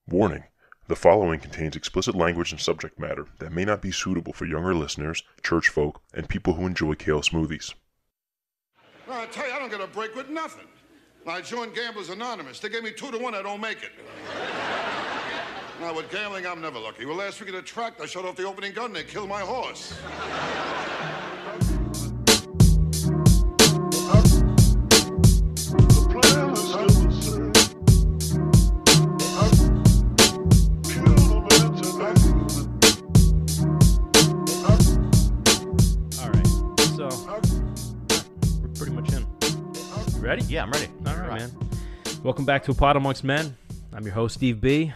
Warning: the following contains explicit language and subject matter that may not be suitable for younger listeners, church folk, and people who enjoy kale smoothies. No, I tell you, I don't get a break with nothing. I joined Gamblers Anonymous. They gave me 2-1, I don't make it. Now, with gambling, I'm never lucky. Well, last week at the track, I shot off the opening gun and they killed my horse. Ready? Yeah, I'm ready. All right, man. Welcome back to APodAmongstMen. I'm your host, Steve B.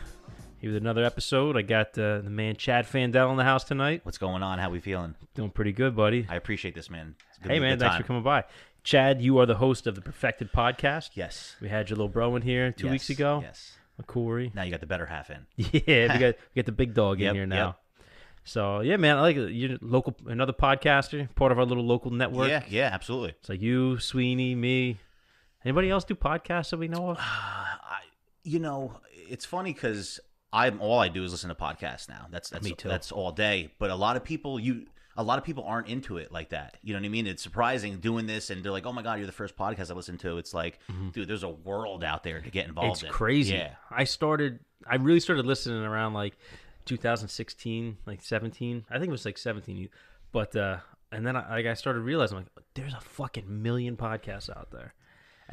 Here with another episode. I got the man Chad Fandel in the house tonight. What's going on? How we feeling? Doing pretty good, buddy. I appreciate this, man. Hey, man, thanks for coming by. Chad, you are the host of the Perfected Podcast. Yes. We had your little bro in here two weeks ago. Yes. Corey. Now you got the better half in. Yeah, we got the big dog in here now. Yep. So, yeah, man, I like it. You're another podcaster, part of our little local network. Yeah, absolutely. It's like you, Sweeney, me. Anybody else do podcasts that we know of? It's funny because all I do is listen to podcasts now. That's Me too. That's all day. But a lot of people aren't into it like that. You know what I mean? It's surprising doing this, and they're like, "Oh my God, you're the first podcast I listened to." It's like, dude, there's a world out there to get involved in. It's crazy. Yeah. I really started listening around like 2016, like 17. I think it was like 17. But and then I started realizing like there's a fucking million podcasts out there.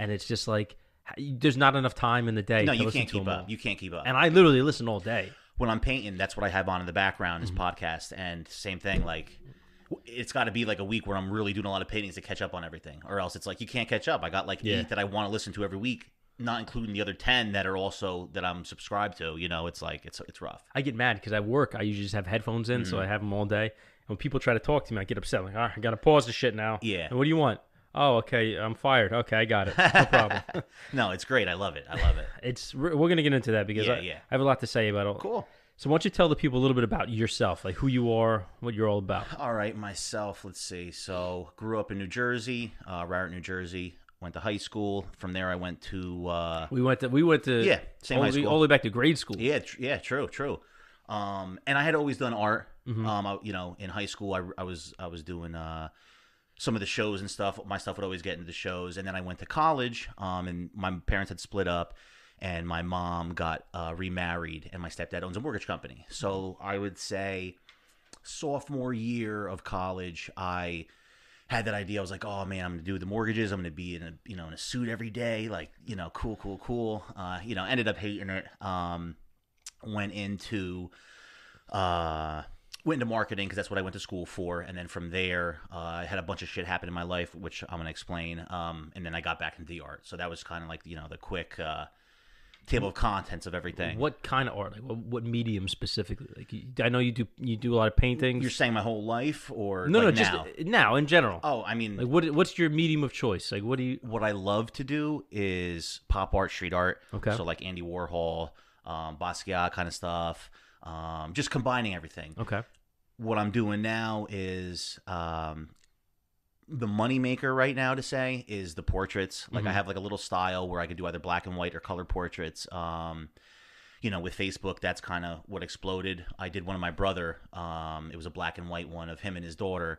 And it's just like, there's not enough time in the day to you listen can't to keep them up. all. You can't keep up. And I literally listen all day. When I'm painting, that's what I have on in the background is podcast. And same thing, like, it's got to be like a week where I'm really doing a lot of paintings to catch up on everything. Or else it's like, you can't catch up. I got like 8 that I want to listen to every week, not including the other 10 that are also that I'm subscribed to. You know, it's like, it's rough. I get mad because at work, I usually just have headphones in, so I have them all day. And when people try to talk to me, I get upset. I'm like, all right, I got to pause the shit now. Yeah. And what do you want? Oh, okay, I'm fired. Okay, I got it. No problem. No, it's great. I love it. We're going to get into that because I have a lot to say about it. Cool. So why don't you tell the people a little bit about yourself, like who you are, what you're all about. All right, myself, let's see. So grew up in New Jersey, Raritan, New Jersey. Went to high school. From there, I went to... We went to same high school. All the way back to grade school. Yeah, true. And I had always done art. In high school, I was doing... some of the shows and stuff. My stuff would always get into the shows. And then I went to college, and my parents had split up, and my mom got remarried, and my stepdad owns a mortgage company. So I would say sophomore year of college, I had that idea. I was like, oh, man, I'm going to do the mortgages. I'm going to be in a suit every day. Like, cool. Ended up hating it. Went into marketing because that's what I went to school for, and then from there, I had a bunch of shit happen in my life, which I'm gonna explain. And then I got back into the art, so that was kind of like the quick table of contents of everything. What kind of art? Like what medium specifically? Like I know you do a lot of paintings. You're saying my whole life, or no, like just now in general. Oh, I mean, like what's your medium of choice? Like what I love to do is pop art, street art. Okay. So like Andy Warhol, Basquiat kind of stuff. Just combining everything. Okay. What I'm doing now is the moneymaker right now to say is the portraits. Like I have like a little style where I could do either black and white or color portraits. With Facebook, that's kind of what exploded. I did one of my brother. It was a black and white one of him and his daughter.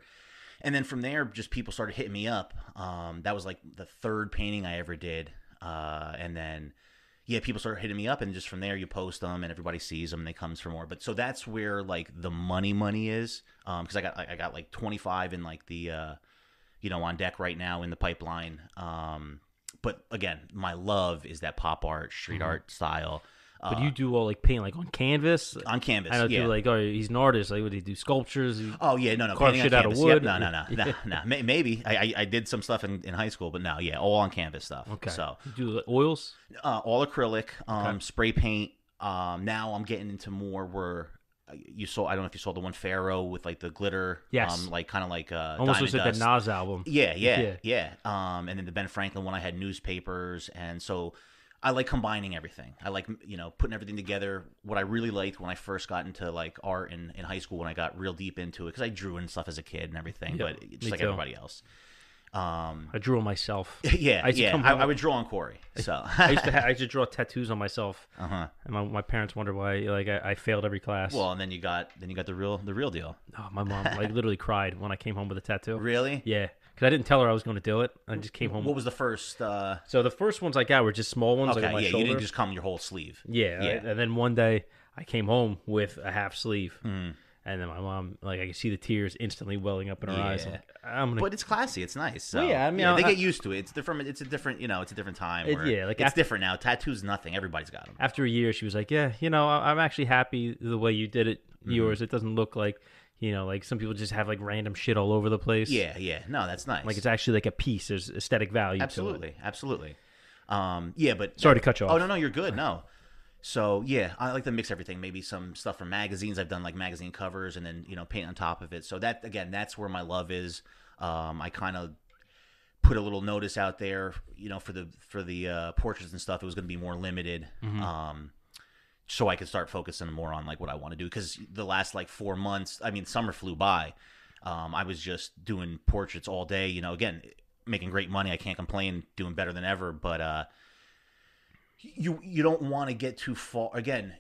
And then from there, just people started hitting me up. That was like the third painting I ever did. And then... yeah, people start hitting me up, and just from there, you post them, and everybody sees them, and they comes for more. But so that's where like the money is, because I got like 25 in like the, on deck right now in the pipeline. But again, my love is that pop art, street art style. But you do all like paint like on canvas? On canvas, I know yeah. people like, oh, he's an artist. Like, what do you do? Sculptures? Oh yeah, no, carve painting shit on out of canvas. wood? Yep, no. Maybe I did some stuff in high school, but no, all on canvas stuff. Okay. So you do like, oils? All acrylic, spray paint. Now I'm getting into more where you saw. I don't know if you saw the one Pharaoh with like the glitter. Yes. Like kind of like almost looks like that Nas album. Yeah. And then the Ben Franklin one, I had newspapers, and so. I like combining everything. I like, putting everything together. What I really liked when I first got into like art in high school, when I got real deep into it, because I drew and stuff as a kid and everything, but just like everybody else. I drew on myself. Yeah, I used to come I home- would draw on Corey. So I used to draw tattoos on myself, uh-huh. and my parents wondered why like I failed every class. Well, and then you got the real deal. Oh, my mom like literally cried when I came home with a tattoo. Really? Yeah, because I didn't tell her I was going to do it. I just came home. What was the first? So the first ones I got were just small ones, Okay, like on my yeah, shoulder. you didn't just come your whole sleeve. Yeah, Yeah. and then one day I came home with a half sleeve, Mm. and then my mom, like, I could see the tears instantly welling up in her eyes. Yeah. Like, I'm gonna. But it's classy. It's nice. So, Well, yeah, I mean, they I- get used to it. It's different. It's a different. It's a different time. It- Where yeah, like it's after- different now. Tattoos, nothing. Everybody's got them. After a year, she was like, "Yeah, I'm actually happy the way you did it. Mm-hmm. Yours. It doesn't look like, like some people just have like random shit all over the place. Yeah, yeah. No, that's nice. like it's actually like a piece. There's aesthetic value. absolutely, To it. absolutely. Yeah, but Sorry to cut you off. Oh no, you're good. No. So yeah, I like to mix everything. Maybe some stuff from magazines. I've done like magazine covers, and then paint on top of it. So that again, that's where my love is. I kind of put a little notice out there, for the portraits and stuff. It was going to be more limited, so I could start focusing more on like what I want to do. Because the last like 4 months, I mean, summer flew by. I was just doing portraits all day. Again, making great money. I can't complain. Doing better than ever, but you don't want to get too far. Again,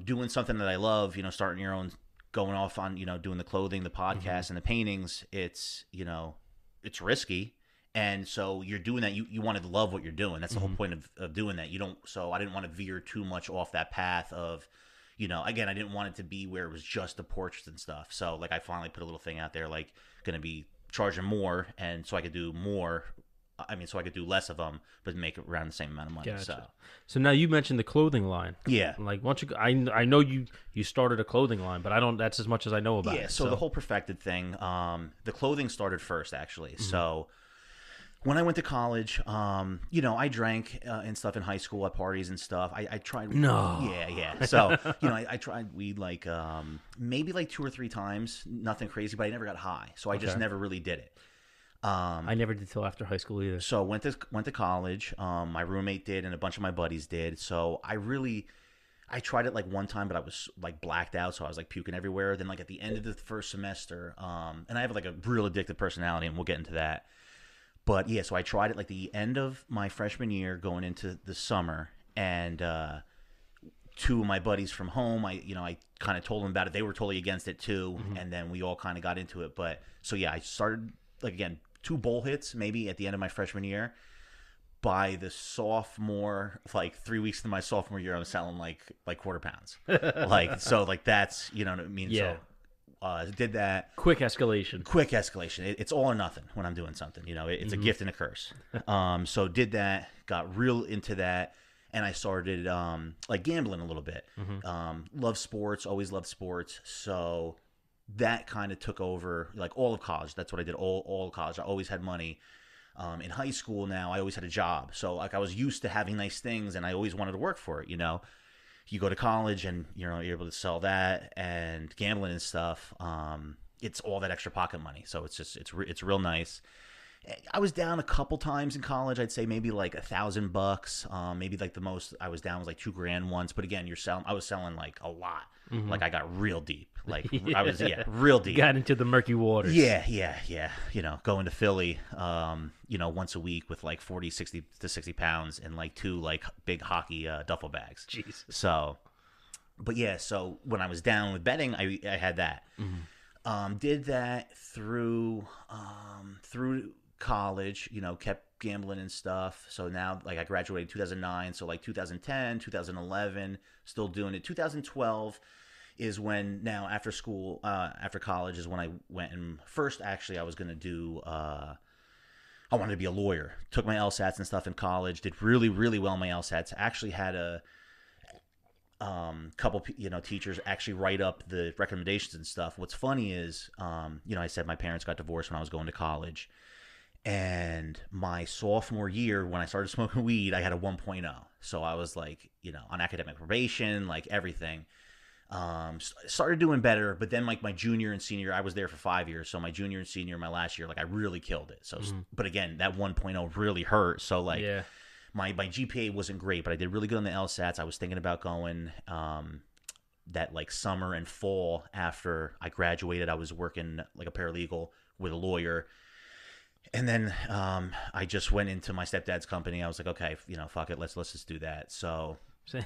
doing something that I love, starting your own, going off on, doing the clothing, the podcast, and the paintings. It's it's risky, and so you're doing that. You want to love what you're doing. That's the whole point of doing that. You don't. So I didn't want to veer too much off that path of, again, I didn't want it to be where it was just the portraits and stuff. So like I finally put a little thing out there, like going to be charging more, and so I could do more. I mean, so I could do less of them, but make it around the same amount of money. Gotcha. So now you mentioned the clothing line. Yeah. Like, once you, I know you started a clothing line, but I don't. That's as much as I know about it. Yeah. So the whole Perfected thing, the clothing started first, actually. Mm-hmm. So when I went to college, I drank and stuff in high school at parties and stuff. I tried. No. Yeah. So I tried weed like maybe like 2 or 3 times, nothing crazy, but I never got high. So I just Okay. never really did it. I never did till after high school either. So went to college. My roommate did, and a bunch of my buddies did. So I tried it like one time, but I was like blacked out, so I was like puking everywhere. Then like at the end of the first semester, and I have like a real addictive personality, and we'll get into that. But yeah, so I tried it like the end of my freshman year, going into the summer, and 2 of my buddies from home, I kind of told them about it. They were totally against it too, and then we all kind of got into it. But so yeah, I started like again. 2 bowl hits maybe at the end of my freshman year. By the sophomore, like 3 weeks into my sophomore year, I was selling like quarter pounds. Like so, like that's what I mean. Yeah. So did that. Quick escalation. Quick escalation. It's all or nothing when I'm doing something. It's a gift and a curse. So did that. Got real into that, and I started like gambling a little bit. Love sports. Always loved sports. So that kind of took over like all of college. That's what I did all of college. I always had money. In high school now, I always had a job. So like I was used to having nice things, and I always wanted to work for it. You go to college and you're able to sell that and gambling and stuff. It's all that extra pocket money. So it's real nice. I was down a couple times in college. I'd say maybe like $1,000. Maybe like the most I was down was like $2,000 once. But again, I was selling like a lot. Like I got real deep. Like I was real deep. Got into the murky waters. Yeah. Going to Philly, once a week with like 40, 60 to 60 pounds and like 2 like big hockey duffel bags. Jesus. So, but yeah, so when I was down with betting, I had that. Did that through college, kept gambling and stuff. So now like I graduated in 2009. So like 2010, 2011, still doing it. 2012 is when now after school, after college is when I went and first actually I was going to do, I wanted to be a lawyer. Took my LSATs and stuff in college, did really, really well in my LSATs. Actually had a couple, teachers actually write up the recommendations and stuff. What's funny is, I said my parents got divorced when I was going to college. And my sophomore year, when I started smoking weed, I had a 1.0. So I was like, on academic probation, like everything. Started doing better, but then like my junior and senior, I was there for 5 years. So my junior and senior, my last year, like I really killed it. So, but again, that 1.0 really hurt. So like my GPA wasn't great, but I did really good on the LSATs. I was thinking about going, that like summer and fall after I graduated. I was working like a paralegal with a lawyer. And then I just went into my stepdad's company. I was like, okay, fuck it, let's just do that. So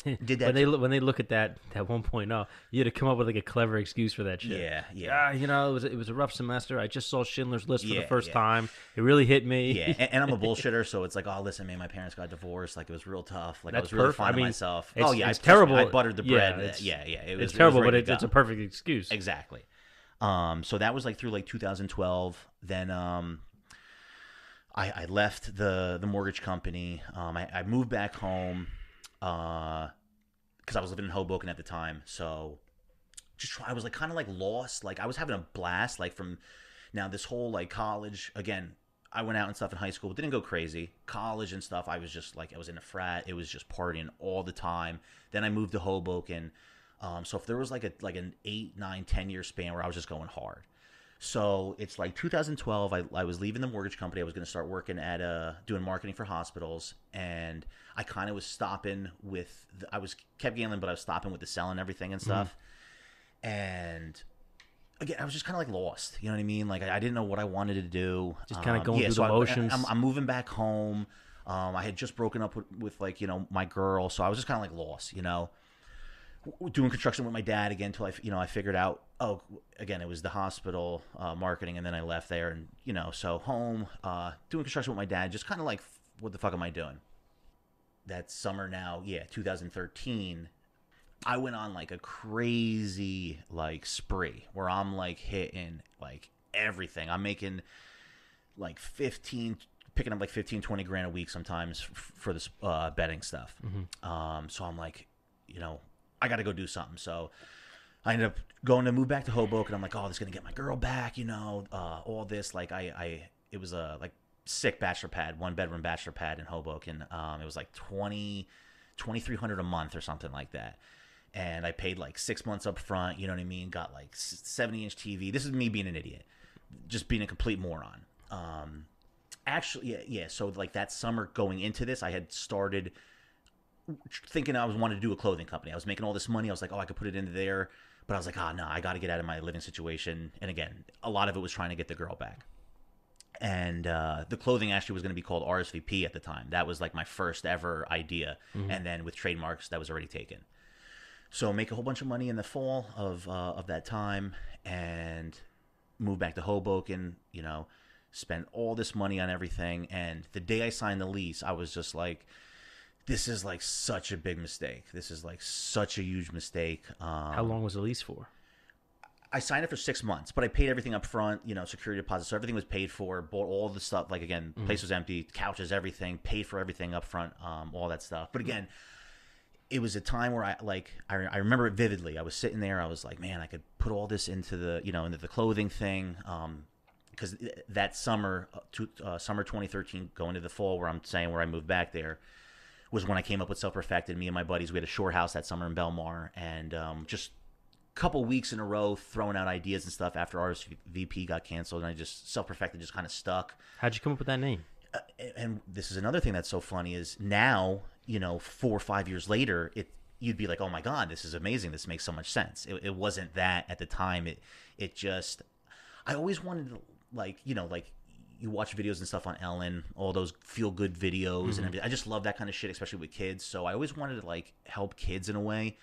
did that when they look at that 1.0, you had to come up with like a clever excuse for that shit. Yeah. It was a rough semester. I just saw Schindler's List for the Yeah, first yeah. time. It really hit me. Yeah, and I'm a bullshitter, so it's like, oh, listen, man, my parents got divorced. Like, it was real tough. Like, I That's was really perfect. finding I mean, myself. it's- Oh yeah, it's terrible. I buttered the Yeah, bread. Yeah. It's terrible, it was but ready to it's go. a perfect excuse. Exactly. So that was like through like 2012. Then I left the mortgage company. I moved back home because I was living in Hoboken at the time. So I was like kind of like lost. Like, I was having a blast. Like, from now this whole like college again. I went out and stuff in high school, but didn't go crazy. College and stuff, I was just like, I was in a frat. It was just partying all the time. Then I moved to Hoboken. So if there was like an 8, 9, 10 year span where I was just going hard. So it's like 2012. I was leaving the mortgage company. I was going to start working at doing marketing for hospitals, and I kind of was stopping with. I was kept gambling, but I was stopping with the selling everything and stuff. And again, I was just kind of like lost. You know what I mean? Like, I didn't know what I wanted to do. Just kind of going through so the motions. I'm moving back home. I had just broken up with like, my girl, so I was just kind of like lost. Doing construction with my dad again until I figured out, again, it was the hospital marketing, and then I left there, and so home doing construction with my dad, just kind of like, what the fuck am I doing? That summer now, 2013, I went on like a crazy like spree where I'm like hitting like everything. I'm making like picking up like 15, 20 grand a week sometimes for this betting stuff. So I'm like, I got to go do something. So I ended up going to move back to Hoboken. I'm like, oh, this is going to get my girl back, all this. Like, it was a like sick bachelor pad, 1-bedroom bachelor pad in Hoboken. It was like $2,300 a month or something like that. And I paid like 6 months up front, you know what I mean? Got like 70-inch TV. This is me being an idiot, just being a complete moron. Actually, yeah. So like that summer going into this, I had started thinking I wanted to do a clothing company. I was making all this money. I was like, oh, I could put it into there. But I was like, no, I got to get out of my living situation. And again, a lot of it was trying to get the girl back. And the clothing actually was going to be called RSVP at the time. That was like my first ever idea. And then with trademarks, that was already taken. So make a whole bunch of money in the fall of that time and move back to Hoboken, spend all this money on everything. And the day I signed the lease, I was just like, this is like such a big mistake. This is like such a huge mistake. How long was the lease for? I signed it for 6 months, but I paid everything up front, security deposit. So everything was paid for, bought all the stuff. Like, again, place was empty, couches, everything, paid for everything up front, all that stuff. But again, it was a time where I remember it vividly. I was sitting there. I was like, man, I could put all this into into the clothing thing. Because that summer, summer 2013, going to the fall, where I moved back there, was when I came up with Self Perfected. Me and my buddies, we had a shore house that summer in Belmar, and just a couple weeks in a row throwing out ideas and stuff after RSVP got canceled, and I just Self Perfected just kind of stuck. How'd you come up with that name? And this is another thing that's so funny is now, 4 or 5 years later, you'd be like, oh my God, this is amazing. This makes so much sense. It wasn't that at the time. It just, I always wanted to, like, you watch videos and stuff on Ellen, all those feel-good videos and everything. I just love that kind of shit, especially with kids. So I always wanted to, like, help kids in a way,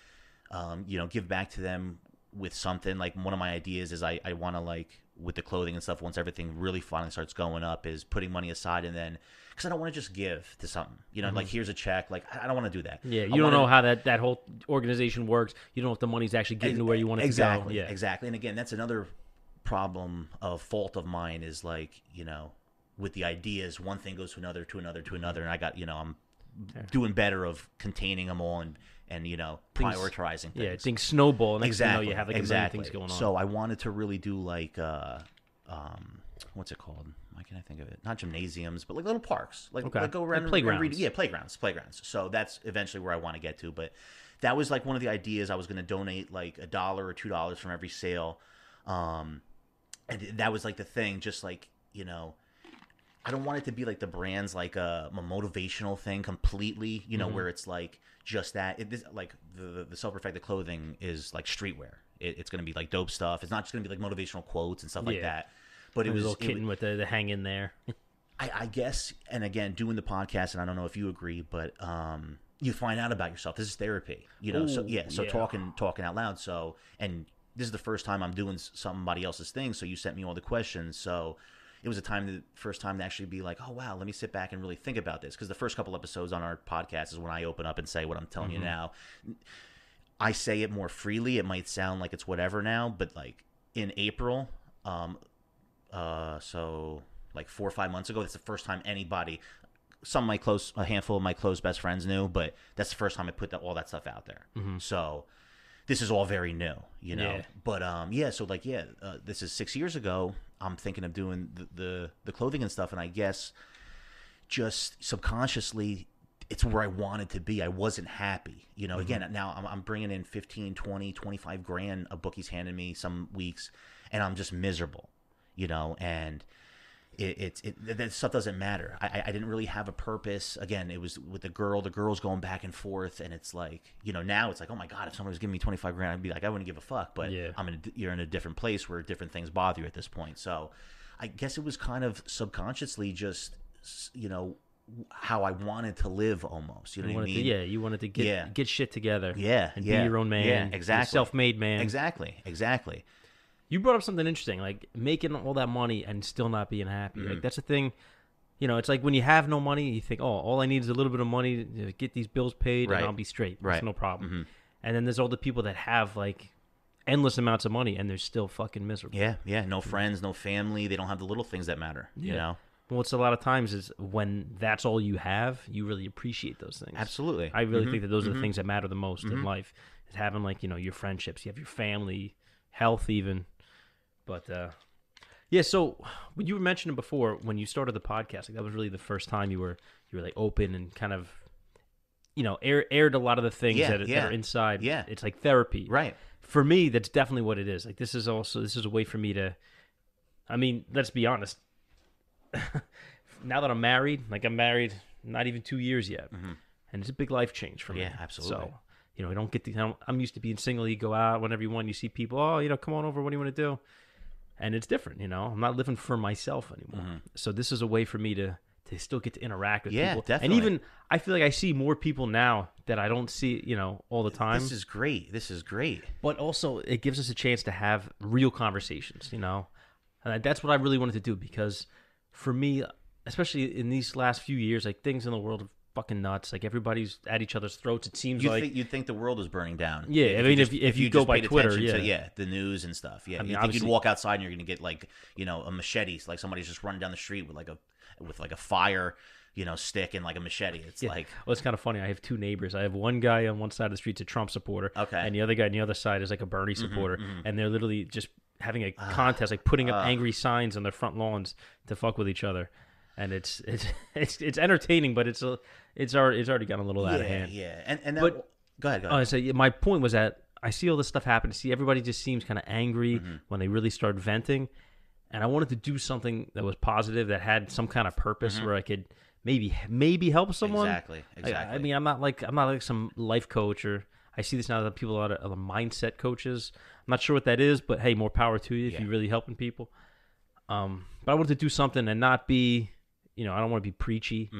give back to them with something. Like, one of my ideas is I want to, like, with the clothing and stuff, once everything really finally starts going up, is putting money aside, and then, because I don't want to just give to something, like, here's a check. Like, I don't want to do that. Yeah, you don't know how that whole organization works. You don't know if the money's actually getting to where you want it to go. Yeah, exactly. And again, that's another fault of mine is, like, with the ideas, one thing goes to another, and I got, I'm doing better of containing them all and prioritizing things. Yeah, things snowball. Next Exactly. thing you know, you have like a million things going on. So I wanted to really do like, what's it called? Why can't I think of it? Not gymnasiums, but like little parks. Like go around like playgrounds. Yeah, playgrounds. So that's eventually where I want to get to. But that was like one of the ideas. I was going to donate like $1 or $2 from every sale. And that was like the thing, just like, I don't want it to be like the brand's like a motivational thing completely, where it's like just that. Like the Self-Perfected clothing is like streetwear. It's going to be like dope stuff. It's not just going to be like motivational quotes and stuff like that. But it was a little kitten with the hang in there. I guess, and again, doing the podcast, and I don't know if you agree, but you find out about yourself. This is therapy, you know. So talking out loud. So, and this is the first time I'm doing somebody else's thing. So you sent me all the questions. So it was first time to actually be like, oh wow, let me sit back and really think about this. Because the first couple episodes on our podcast is when I open up and say what I'm telling you now. I say it more freely. It might sound like it's whatever now, but like in April, so like 4 or 5 months ago, that's the first time anybody, a handful of my close best friends knew, but that's the first time I put all that stuff out there. So this is all very new, you know. Yeah. But so like this is 6 years ago. I'm thinking of doing the clothing and stuff, and I guess just subconsciously, it's where I wanted to be. I wasn't happy, you know. Again, now I'm bringing in 15, 20, 25 grand a bookie's handing me some weeks, and I'm just miserable, you know. And that stuff doesn't matter. I didn't really have a purpose. Again, it was with the girls going back and forth, and it's like, you know, now it's like, oh my God, if someone was giving me 25 grand, I'd be like, I wouldn't give a fuck. But you're in a different place where different things bother you at this point. So I guess it was kind of subconsciously just, you know, how I wanted to live almost. You know what I mean? You wanted to get shit together. And be your own man. Yeah, exactly. Self-made man. Exactly. You brought up something interesting, like making all that money and still not being happy. Like that's the thing. You know, it's like when you have no money, you think, oh, all I need is a little bit of money to get these bills paid, and I'll be straight. That's no problem. And then there's all the people that have like endless amounts of money, and they're still fucking miserable. Yeah. No friends, no family. They don't have the little things that matter. You know. Well, it's a lot of times is when that's all you have, you really appreciate those things. Absolutely. I really think that those are the things that matter the most in life. Is having like, you know, your friendships, you have your family, health even. But so when you were mentioning before, when you started the podcast, like that was really the first time you were like open and kind of, you know, aired a lot of the things that are inside. Yeah, it's like therapy. Right. For me, that's definitely what it is. Like this is a way for me to. I mean, let's be honest. Now that I'm married, not even 2 years yet, and it's a big life change for me. Yeah, absolutely. So, you know, I'm used to being single. You go out whenever you want. You see people. Oh, you know, come on over. What do you want to do? And it's different. You know, I'm not living for myself anymore. So this is a way for me to still get to interact with people. Definitely. And even I feel like I see more people now that I don't see, you know, all the time. This is great. But also, it gives us a chance to have real conversations. You know, and that's what I really wanted to do because, for me, especially in these last few years, like things in the world are fucking nuts. Like everybody's at each other's throats. It seems you'd think the world is burning down. Yeah, I mean, if you go by Twitter, the news and stuff. Yeah, I mean, you think you'd walk outside and you're gonna get like, you know, a machete, like somebody's just running down the street with like a fire, you know, stick and like a machete. It's like, well, it's kind of funny. I have two neighbors. I have one guy on one side of the street's a Trump supporter, and the other guy on the other side is like a Bernie supporter, and they're literally just having a contest, like putting up angry signs on their front lawns to fuck with each other. And it's entertaining, but it's already gotten a little out of hand. Yeah, and that, but go ahead. So my point was that I see all this stuff happen. See, everybody just seems kind of angry when they really start venting, and I wanted to do something that was positive, that had some kind of purpose, where I could maybe help someone. Exactly. I mean, I'm not like some life coach, or I see this now that people are mindset coaches. I'm not sure what that is, but hey, more power to you if you're really helping people. But I wanted to do something and not be. You know, I don't want to be preachy.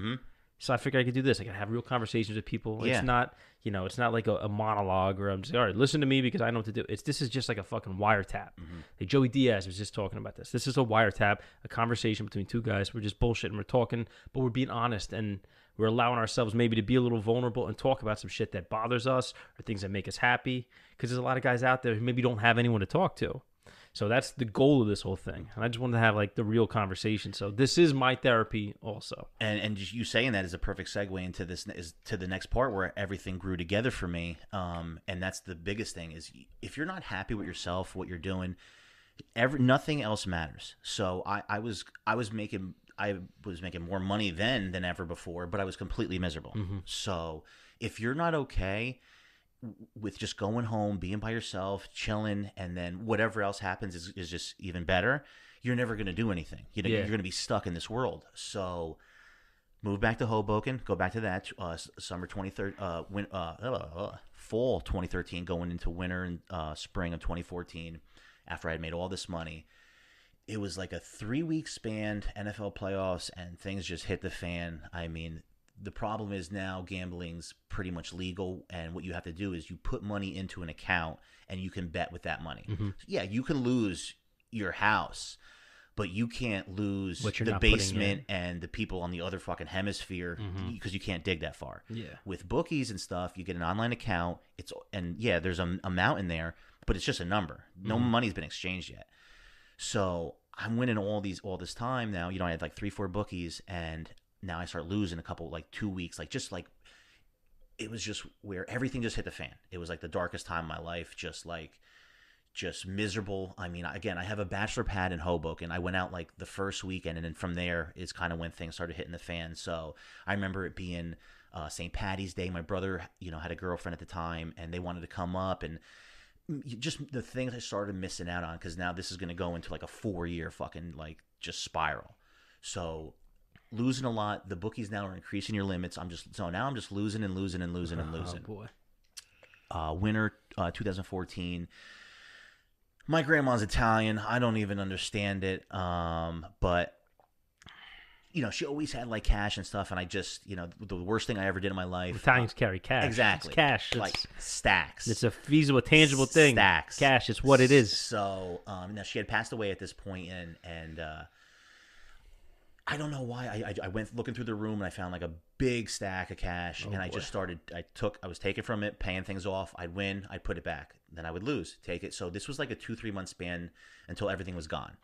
So I figured I could do this. I could have real conversations with people. Yeah. It's not, you know, it's not like a monologue where I'm just, all right, listen to me because I know what to do. This is just like a fucking wiretap. Like Joey Diaz was just talking about this. This is a wiretap, a conversation between two guys. We're just bullshitting. We're talking, but we're being honest, and we're allowing ourselves maybe to be a little vulnerable and talk about some shit that bothers us or things that make us happy. Because there's a lot of guys out there who maybe don't have anyone to talk to. So that's the goal of this whole thing. And I just wanted to have like the real conversation. So this is my therapy also. And you saying that is a perfect segue into the next part where everything grew together for me. And that's the biggest thing is if you're not happy with yourself, what you're doing, nothing else matters. So I was making more money then than ever before, but I was completely miserable. So if you're not okay with just going home, being by yourself, chilling, and then whatever else happens is just even better, you're never going to do anything. You know, you're going to be stuck in this world. So move back to Hoboken, go back to that summer 2013, fall 2013, going into winter and spring of 2014, after I had made all this money. it was like a 3-week span, NFL playoffs, and things just hit the fan. I mean, the problem is now gambling's pretty much legal, and what you have to do is you put money into an account and you can bet with that money. So yeah, you can lose your house, but you can't lose the basement and the people on the other fucking hemisphere because you can't dig that far. Yeah. With bookies and stuff, you get an online account. There's an amount in there, but it's just a number. No money's been exchanged yet. So I'm winning all this time now. I had like 3-4 bookies, and now I start losing a couple, like 2 weeks, it was just where everything just hit the fan. It was like the darkest time of my life, just miserable. I mean, again, I have a bachelor pad in Hoboken. I went out like the first weekend, and then from there is kind of when things started hitting the fan. So I remember it being St. Patty's Day. My brother, had a girlfriend at the time, and they wanted to come up, and just the things I started missing out on, because now this is going to go into like a 4-year fucking like just spiral. So losing a lot. The bookies now are increasing your limits. I'm just losing and losing and losing and losing. Oh boy. Winter 2014. My grandma's Italian. I don't even understand it. But she always had like cash and stuff, and I just, the worst thing I ever did in my life. Italians carry cash. Exactly. It's cash. Like stacks. It's a feasible, tangible thing. Stacks. Cash. It's what it is. So now she had passed away at this point, and I don't know why. I went looking through the room, and I found like a big stack of cash, and I just started. I was taking from it, paying things off. I'd win, I'd put it back, then I would lose, take it. So this was like a 2-3 month span until everything was gone.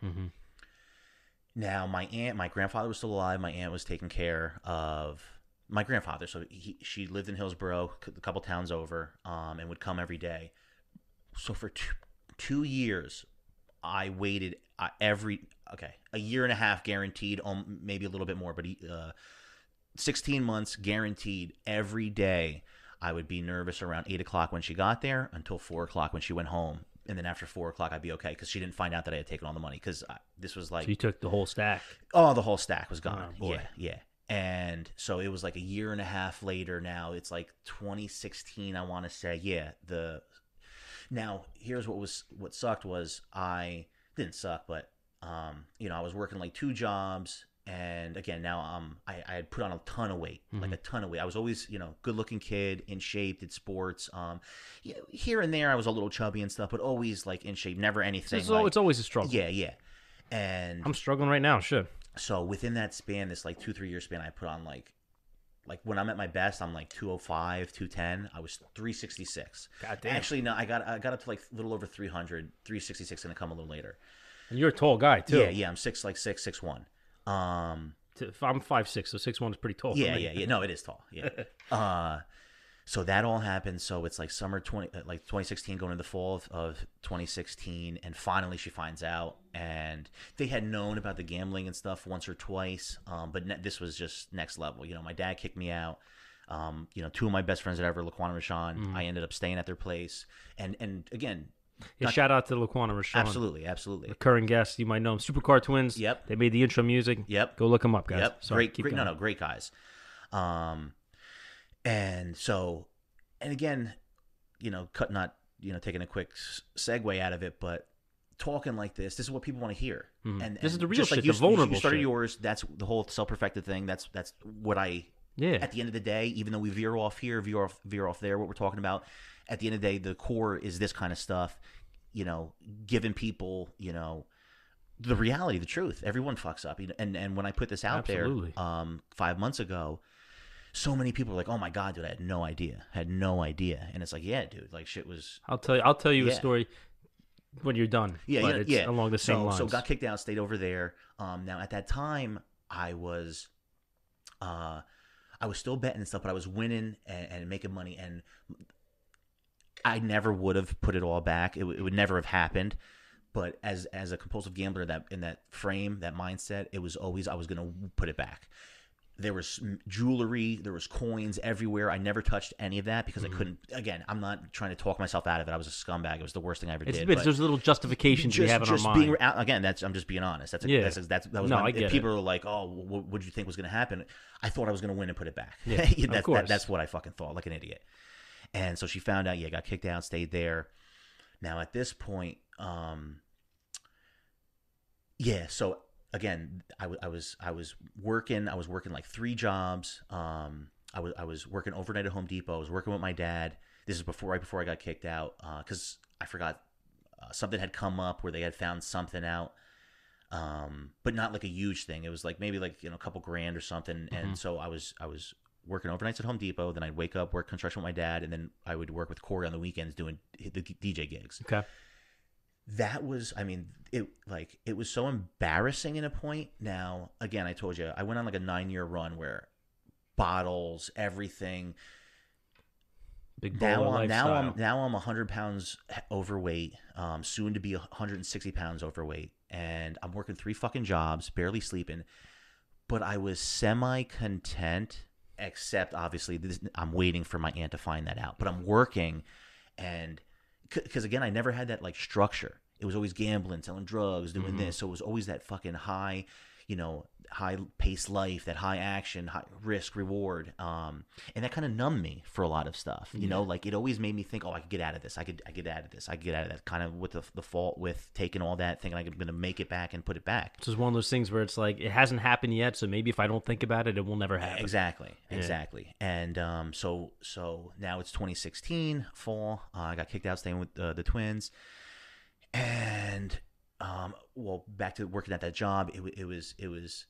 Now my grandfather was still alive. My aunt was taking care of my grandfather, so she lived in Hillsborough, a couple towns over, and would come every day. So for 2 years, I waited a year and a half guaranteed, maybe a little bit more, but 16 months guaranteed. Every day I would be nervous around 8 o'clock when she got there until 4 o'clock when she went home. And then after 4 o'clock, I'd be okay, because she didn't find out that I had taken all the money, because this was like... So you took the whole stack? Oh, the whole stack was gone. Oh, boy. Yeah. And so it was like a year and a half later now. It's like 2016, I want to say. Yeah. Now, here's what sucked was didn't suck, but I was working like 2 jobs, and again now I had put on a ton of weight, like a ton of weight. I was always good looking kid, in shape, did sports. Here and there I was a little chubby and stuff, but always like in shape, never anything. It's always a struggle. Yeah. And I'm struggling right now. Shit. So within that span, this like 2-3 year span, I put on like when I'm at my best, I'm like 205, 210. I was 366. God damn. Actually, no, I got up to like a little over 300, 366, gonna come a little later. And you're a tall guy too. Yeah. I'm 6'1". I'm 5'6", so 6'1" is pretty tall. Yeah. No, it is tall. Yeah. So that all happened. So it's like summer 2016, going into the fall of 2016, and finally she finds out. And they had known about the gambling and stuff once or twice, but this was just next level. My dad kicked me out. 2 of my best friends ever, Laquan and Rashawn, I ended up staying at their place. And again. Yeah, shout out to Laquan and Rashawn. Absolutely. Recurring guests, you might know them. Supercar Twins. Yep. They made the intro music. Yep. Go look them up, guys. Yep. Sorry, great guys. And so, and again, taking a quick segue out of it, but talking like this is what people want to hear. And this is the real just shit, like the vulnerable you started shit. Yours. That's the whole self-perfected thing. That's what I. Yeah. At the end of the day, even though we veer off here, veer off there, what we're talking about, at the end of the day, the core is this kind of stuff. Giving people, the reality, the truth. Everyone fucks up. And when I put this out Absolutely. there 5 months ago, so many people were like, "Oh my god, dude, I had no idea." And it's like, yeah, dude, like shit was. I'll tell you a story when you're done. Yeah, it's along the same lines. So got kicked out, stayed over there. Now at that time, I was still betting and stuff, but I was winning and making money, and I never would have put it all back. It would never have happened. But as a compulsive gambler, in that frame, that mindset, it was always I was going to put it back. There was jewelry, there was coins everywhere. I never touched any of that because I couldn't. Again, I'm not trying to talk myself out of it. I was a scumbag. It was the worst thing I ever did. There's little justifications we have in our mind. Again, I'm just being honest. That was I get people it. are like, "Oh, what did you think was going to happen?" I thought I was going to win and put it back. Yeah, of course. That's what I fucking thought, like an idiot. And so she found out. Yeah, got kicked out, stayed there. Now at this point, Yeah. So again, I was working. I was working like 3 jobs. I was working overnight at Home Depot. I was working with my dad. This is right before I got kicked out because I forgot something had come up where they had found something out, but not like a huge thing. It was like maybe like a couple grand or something. And so I was working overnights at Home Depot. Then I'd wake up, work construction with my dad, and then I would work with Corey on the weekends doing the DJ gigs. Okay. That was, I mean, it was so embarrassing in a point. Now, again, I told you I went on like a 9-year run where bottles, everything. Big baller lifestyle. Now I'm 100 pounds overweight, soon to be 160 pounds overweight, and I'm working 3 fucking jobs, barely sleeping. But I was semi-content, except obviously I'm waiting for my aunt to find that out. But I'm working, and because again, I never had that like structure. It was always gambling, selling drugs, doing this. So it was always that fucking high, high paced life, that high action, high risk reward. And that kind of numbed me for a lot of stuff. Like it always made me think, oh, I could get out of this. I could get out of this. I could get out of that. Kind of with the fault with taking all that, thinking I'm going to make it back and put it back. It's just one of those things where it's like it hasn't happened yet, so maybe if I don't think about it, it will never happen. Exactly. And so now it's 2016 fall. I got kicked out staying with the twins, and back to working at that job. It was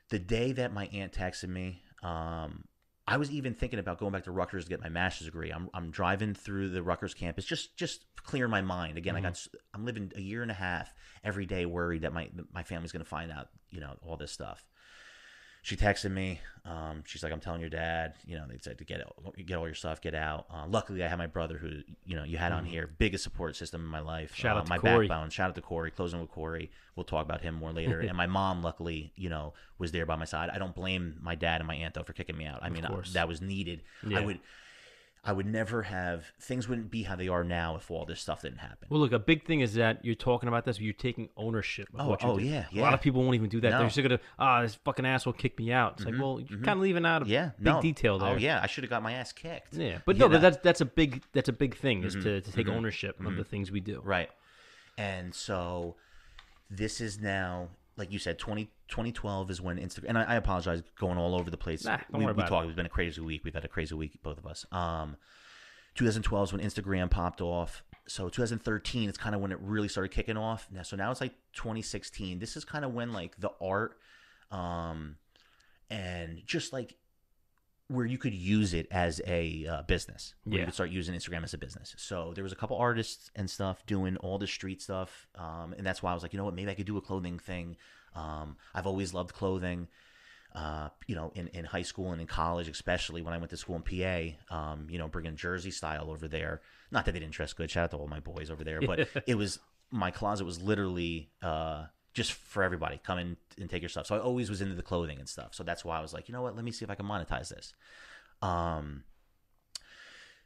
the day that my aunt texted me. I was even thinking about going back to Rutgers to get my master's degree. I'm driving through the Rutgers campus, just clear my mind. Again, I'm living a year and a half every day worried that my family's going to find out, all this stuff. She texted me. She's like, I'm telling your dad, they said to get all your stuff, get out. Luckily, I had my brother who, you had on here, biggest support system in my life. Shout out to my Corey. Backbone. Shout out to Corey. Closing with Corey. We'll talk about him more later. And my mom, luckily, was there by my side. I don't blame my dad and my aunt though for kicking me out. I mean, that was needed. Yeah. I would never have, things wouldn't be how they are now if all this stuff didn't happen. Well, look, a big thing is that you're talking about this, but you're taking ownership of what you did. Yeah. A lot of people won't even do that. No. They're just going to, this fucking asshole kicked me out. It's like, well, you're kind of leaving out a big detail there. Oh, yeah, I should have got my ass kicked. Yeah, but but that's a big thing is to take ownership of the things we do. Right. And so this is now, like you said, 2012 is when Instagram, and I apologize going all over the place. Don't worry about it. It's been a crazy week. We've had a crazy week, both of us. 2012 is when Instagram popped off. So 2013 is kind of when it really started kicking off. Now it's like 2016. This is kind of when like the art, and just like where you could use it as a business. Where you could start using Instagram as a business. So there was a couple artists and stuff doing all the street stuff, and that's why I was like, you know what, maybe I could do a clothing thing. I've always loved clothing. In high school and in college, especially when I went to school in PA, bringing Jersey style over there. Not that they didn't dress good. Shout out to all my boys over there. But my closet was literally just for everybody. Come in and take your stuff. So I always was into the clothing and stuff. So that's why I was like, you know what? Let me see if I can monetize this.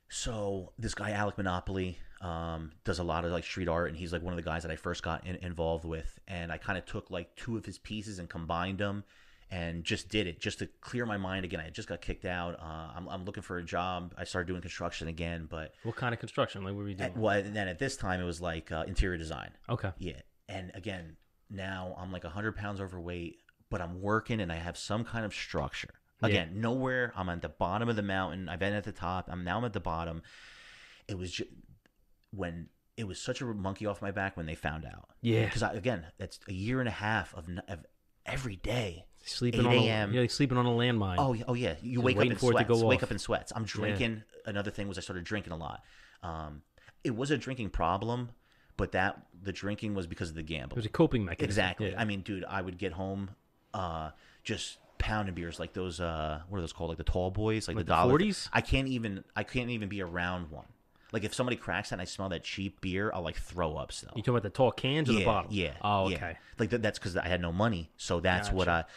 So this guy, Alec Monopoly, does a lot of like street art. And he's like one of the guys that I first got involved with. And I kind of took like 2 of his pieces and combined them. And just did it just to clear my mind again. I just got kicked out. I'm looking for a job. I started doing construction again, but what kind of construction? Like, what were you doing? And then at this time, it was like interior design. Okay. Yeah, and again, now I'm like 100 pounds overweight, but I'm working and I have some kind of structure. Again, nowhere. I'm at the bottom of the mountain. I've been at the top. I'm at the bottom. It was just when it was such a monkey off my back when they found out. Yeah. Because again, that's a year and a half of every day. Sleeping 8 a.m. You're like sleeping on a landmine. Oh yeah. You wake up in sweats. Wake up in sweats. I'm drinking. Yeah. Another thing was I started drinking a lot. It was a drinking problem, but the drinking was because of the gambling. It was a coping mechanism. Exactly. Yeah. I mean, dude, I would get home, just pounding beers like those. What are those called? Like the tall boys, like the dollar 40s. I can't even be around one. Like if somebody cracks that and I smell that cheap beer, I'll like throw up still. You talking about the tall cans or the bottle? Yeah. Oh, yeah. okay. Like that's because I had no money, so that's Gotcha. what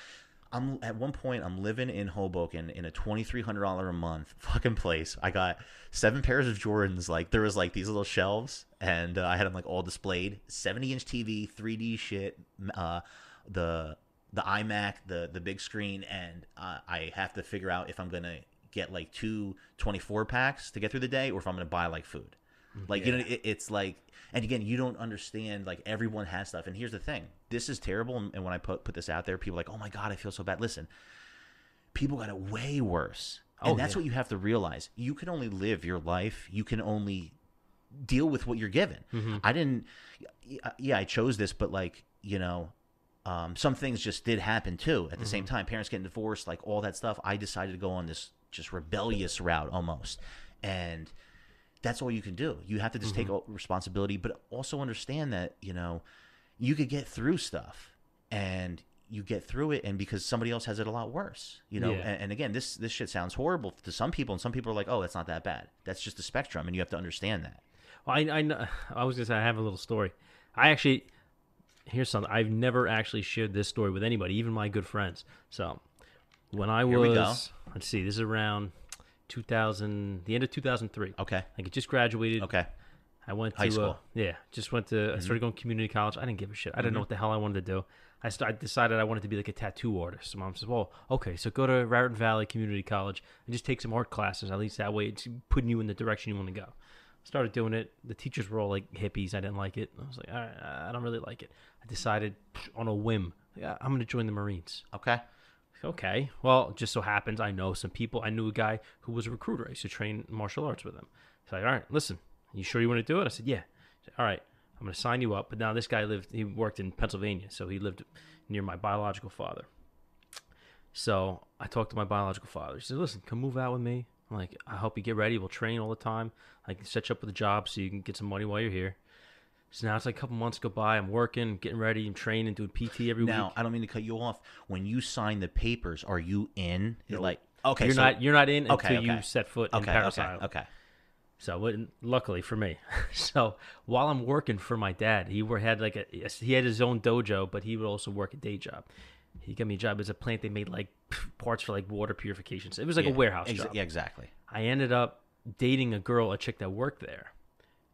I'm at one point. I'm living in Hoboken in a $2,300 a month fucking place. I got 7 pairs of Jordans. Like there was like these little shelves, and I had them like all displayed. 70-inch TV, 3D shit, the iMac, the big screen, and I have to figure out if I'm gonna get like 2 24 packs to get through the day, or if I'm gonna buy like food. Like it's like, And again, you don't understand, like, everyone has stuff. And here's the thing. This is terrible. And when I put this out there, people are like, oh, my God, I feel so bad. Listen, people got it way worse. And that's what you have to realize. You can only live your life. You can only deal with what you're given. I didn't – yeah, I chose this, but, like, you know, some things just did happen too at the same time. Parents getting divorced, like all that stuff. I decided to go on this just rebellious route almost. And that's all you can do. You have to just take responsibility, but also understand that, you know, you could get through stuff and you get through it, and because somebody else has it a lot worse, you know. And again, this shit sounds horrible to some people, and some people are like, oh, that's not that bad. That's just the spectrum, and you have to understand that. Well, I know, I was going to say I have a little story. Here's something. I've never actually shared this story with anybody, even my good friends. So when I was, let's see, this is around 2000, the end of 2003. Okay. Like, I just graduated. Okay. I went to high school. I started going to community college. I didn't give a shit. I didn't know what the hell I wanted to do. I decided I wanted to be like a tattoo artist. So Mom says, well, okay, so go to Raritan Valley Community College and just take some art classes. At least that way it's putting you in the direction you want to go. Started doing it. The teachers were all like hippies. I didn't like it. I was like, all right, I don't really like it. I decided on a whim, I'm going to join the Marines. Okay. Well, it just so happens I know some people. I knew a guy who was a recruiter. I used to train martial arts with him. He's like, all right, listen, you sure you want to do it? I said, yeah. He said, all right, I'm going to sign you up. But now this guy he worked in Pennsylvania, so he lived near my biological father. So I talked to my biological father. He said, listen, come move out with me. I'm like, I help you get ready. We'll train all the time. I can set you up with a job so you can get some money while you're here. So now it's like a couple months go by. I'm working, getting ready, and training, doing PT every week. Now, I don't mean to cut you off. When you sign the papers, are you in? No. Like, okay, you're not in until you set foot in Paris Island. Okay. So luckily for me, so while I'm working for my dad, he had his own dojo, but he would also work a day job. He got me a job as a plant. They made like parts for like water purification. So it was like a warehouse job. Yeah, exactly. I ended up dating a chick that worked there.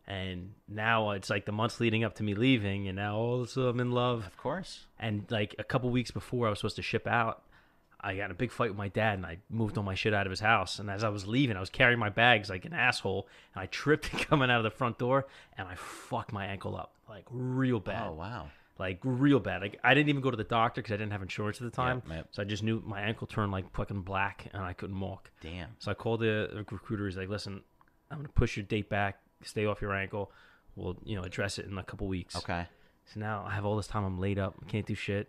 And now it's like the months leading up to me leaving, and now all of a sudden I'm in love. Of course. And like a couple weeks before I was supposed to ship out, I got in a big fight with my dad, and I moved all my shit out of his house. And as I was leaving, I was carrying my bags like an asshole, and I tripped coming out of the front door, and I fucked my ankle up like real bad. Oh, wow. Like real bad. Like I didn't even go to the doctor because I didn't have insurance at the time. Yep. So I just knew my ankle turned like fucking black, and I couldn't walk. Damn. So I called the recruiter. He's like, listen, I'm going to push your date back, stay off your ankle. We'll, address it in a couple weeks. Okay. So now I have all this time. I'm laid up. Can't do shit.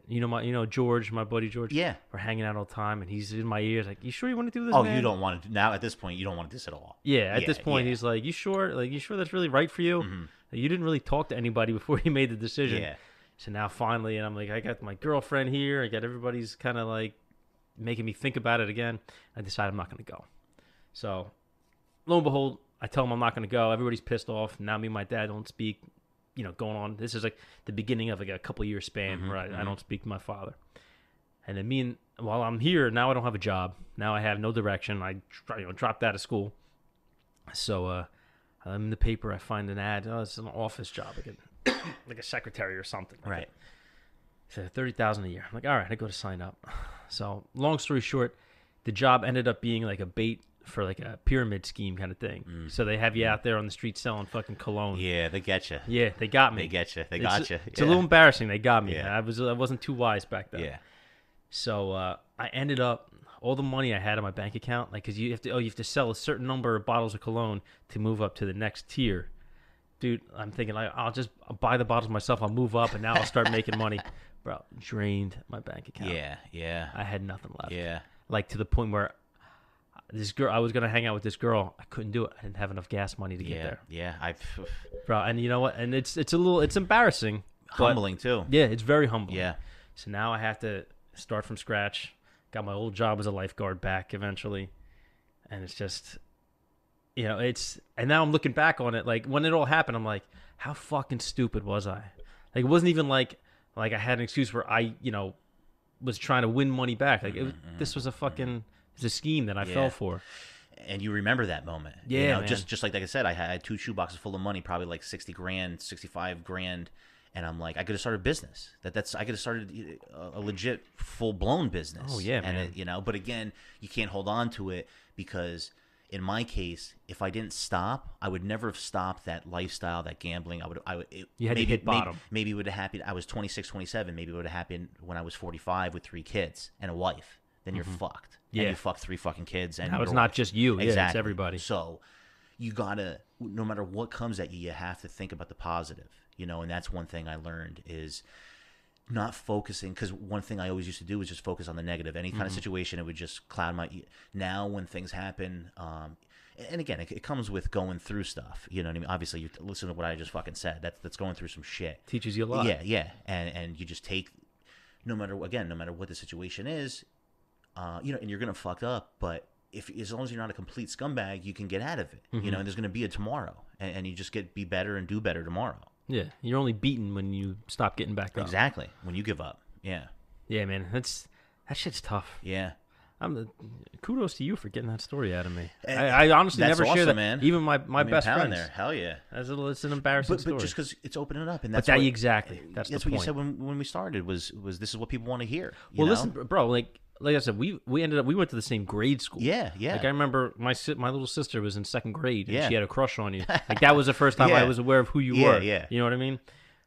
George, my buddy George. Yeah. We're hanging out all the time, and he's in my ears like, you sure you want to do this? Oh, man? you don't want to now at this point. You don't want this at all. Yeah. At this point, he's like, you sure? Like, you sure that's really right for you? Mm-hmm. Like, you didn't really talk to anybody before you made the decision. Yeah. So now finally, and I'm like, I got my girlfriend here. I got everybody's kind of like making me think about it again. I decide I'm not going to go. So lo and behold, I tell him I'm not going to go. Everybody's pissed off. Now me and my dad don't speak. Going on. This is like the beginning of like a couple year span where I don't speak to my father. And then while I'm here, now I don't have a job. Now I have no direction. I dropped out of school. So I'm in the paper. I find an ad. Oh, it's an office job, like a secretary or something. Right. So $30,000 a year. I'm like, all right, I go to sign up. So long story short, the job ended up being like a bait for like a pyramid scheme kind of thing. So they have you out there on the street selling fucking cologne. Yeah, they get you. Yeah, they got me. They get you. They got you. It's a little embarrassing. They got me. Yeah. I wasn't too wise back then. Yeah. So I ended up all the money I had in my bank account, like, because you have to sell a certain number of bottles of cologne to move up to the next tier. Dude, I'm thinking I'll just buy the bottles myself. I'll move up, and now I'll start making money. Bro, drained my bank account. Yeah. I had nothing left. Yeah. Like to the point where this girl, I was gonna hang out with this girl. I couldn't do it. I didn't have enough gas money to get there. Yeah. Bro, and you know what? And it's embarrassing. Humbling too. Yeah, it's very humbling. Yeah. So now I have to start from scratch. Got my old job as a lifeguard back eventually, and it's just, and now I'm looking back on it. Like when it all happened, I'm like, how fucking stupid was I? Like it wasn't even like I had an excuse where I was trying to win money back. Like this was a fucking. It's a scheme that I fell for. And you remember that moment. Yeah, man. Just like I said, I had 2 shoeboxes full of money, probably like 60 grand, 65 grand. And I'm like, I could have started a business. I could have started a legit full blown business. Oh yeah, man. And but again, you can't hold on to it because in my case, if I didn't stop, I would never have stopped that lifestyle, that gambling. You had to hit bottom. Maybe it would have happened. I was 26, 27. Maybe it would have happened when I was 45 with 3 kids and a wife. Then you're fucked. Yeah. And you fucked 3 fucking kids. And Now it's your not wife. just you. Exactly. Yeah, it's everybody. So you gotta, no matter what comes at you, you have to think about the positive. You know, and that's one thing I learned is not focusing, because one thing I always used to do was just focus on the negative. Any kind of situation, it would just cloud my. Now when things happen, and again, it comes with going through stuff. You know what I mean? Obviously, you listen to what I just fucking said. That's going through some shit. Teaches you a lot. Yeah, and you just take, no matter what the situation is, you know, and you're gonna fuck up, but as long as you're not a complete scumbag, you can get out of it. You know, and there's gonna be a tomorrow, and you just be better and do better tomorrow. Yeah, you're only beaten when you stop getting back up. Exactly. When you give up. Yeah. Yeah, man. That shit's tough. Yeah. Kudos to you for getting that story out of me. And I honestly that's never share awesome, that. man. Even my best friends. There. Hell yeah. It's an embarrassing story. But just because it's opening up, and But that's exactly. That's the what point. you said when we started was this is what people want to hear. Well, know? listen, bro. Like I said, we went to the same grade school. Yeah. Like I remember my little sister was in 2nd grade and Yeah. she had a crush on you. Like that was the first time Yeah. I was aware of who you Yeah, were. yeah. You know what I mean?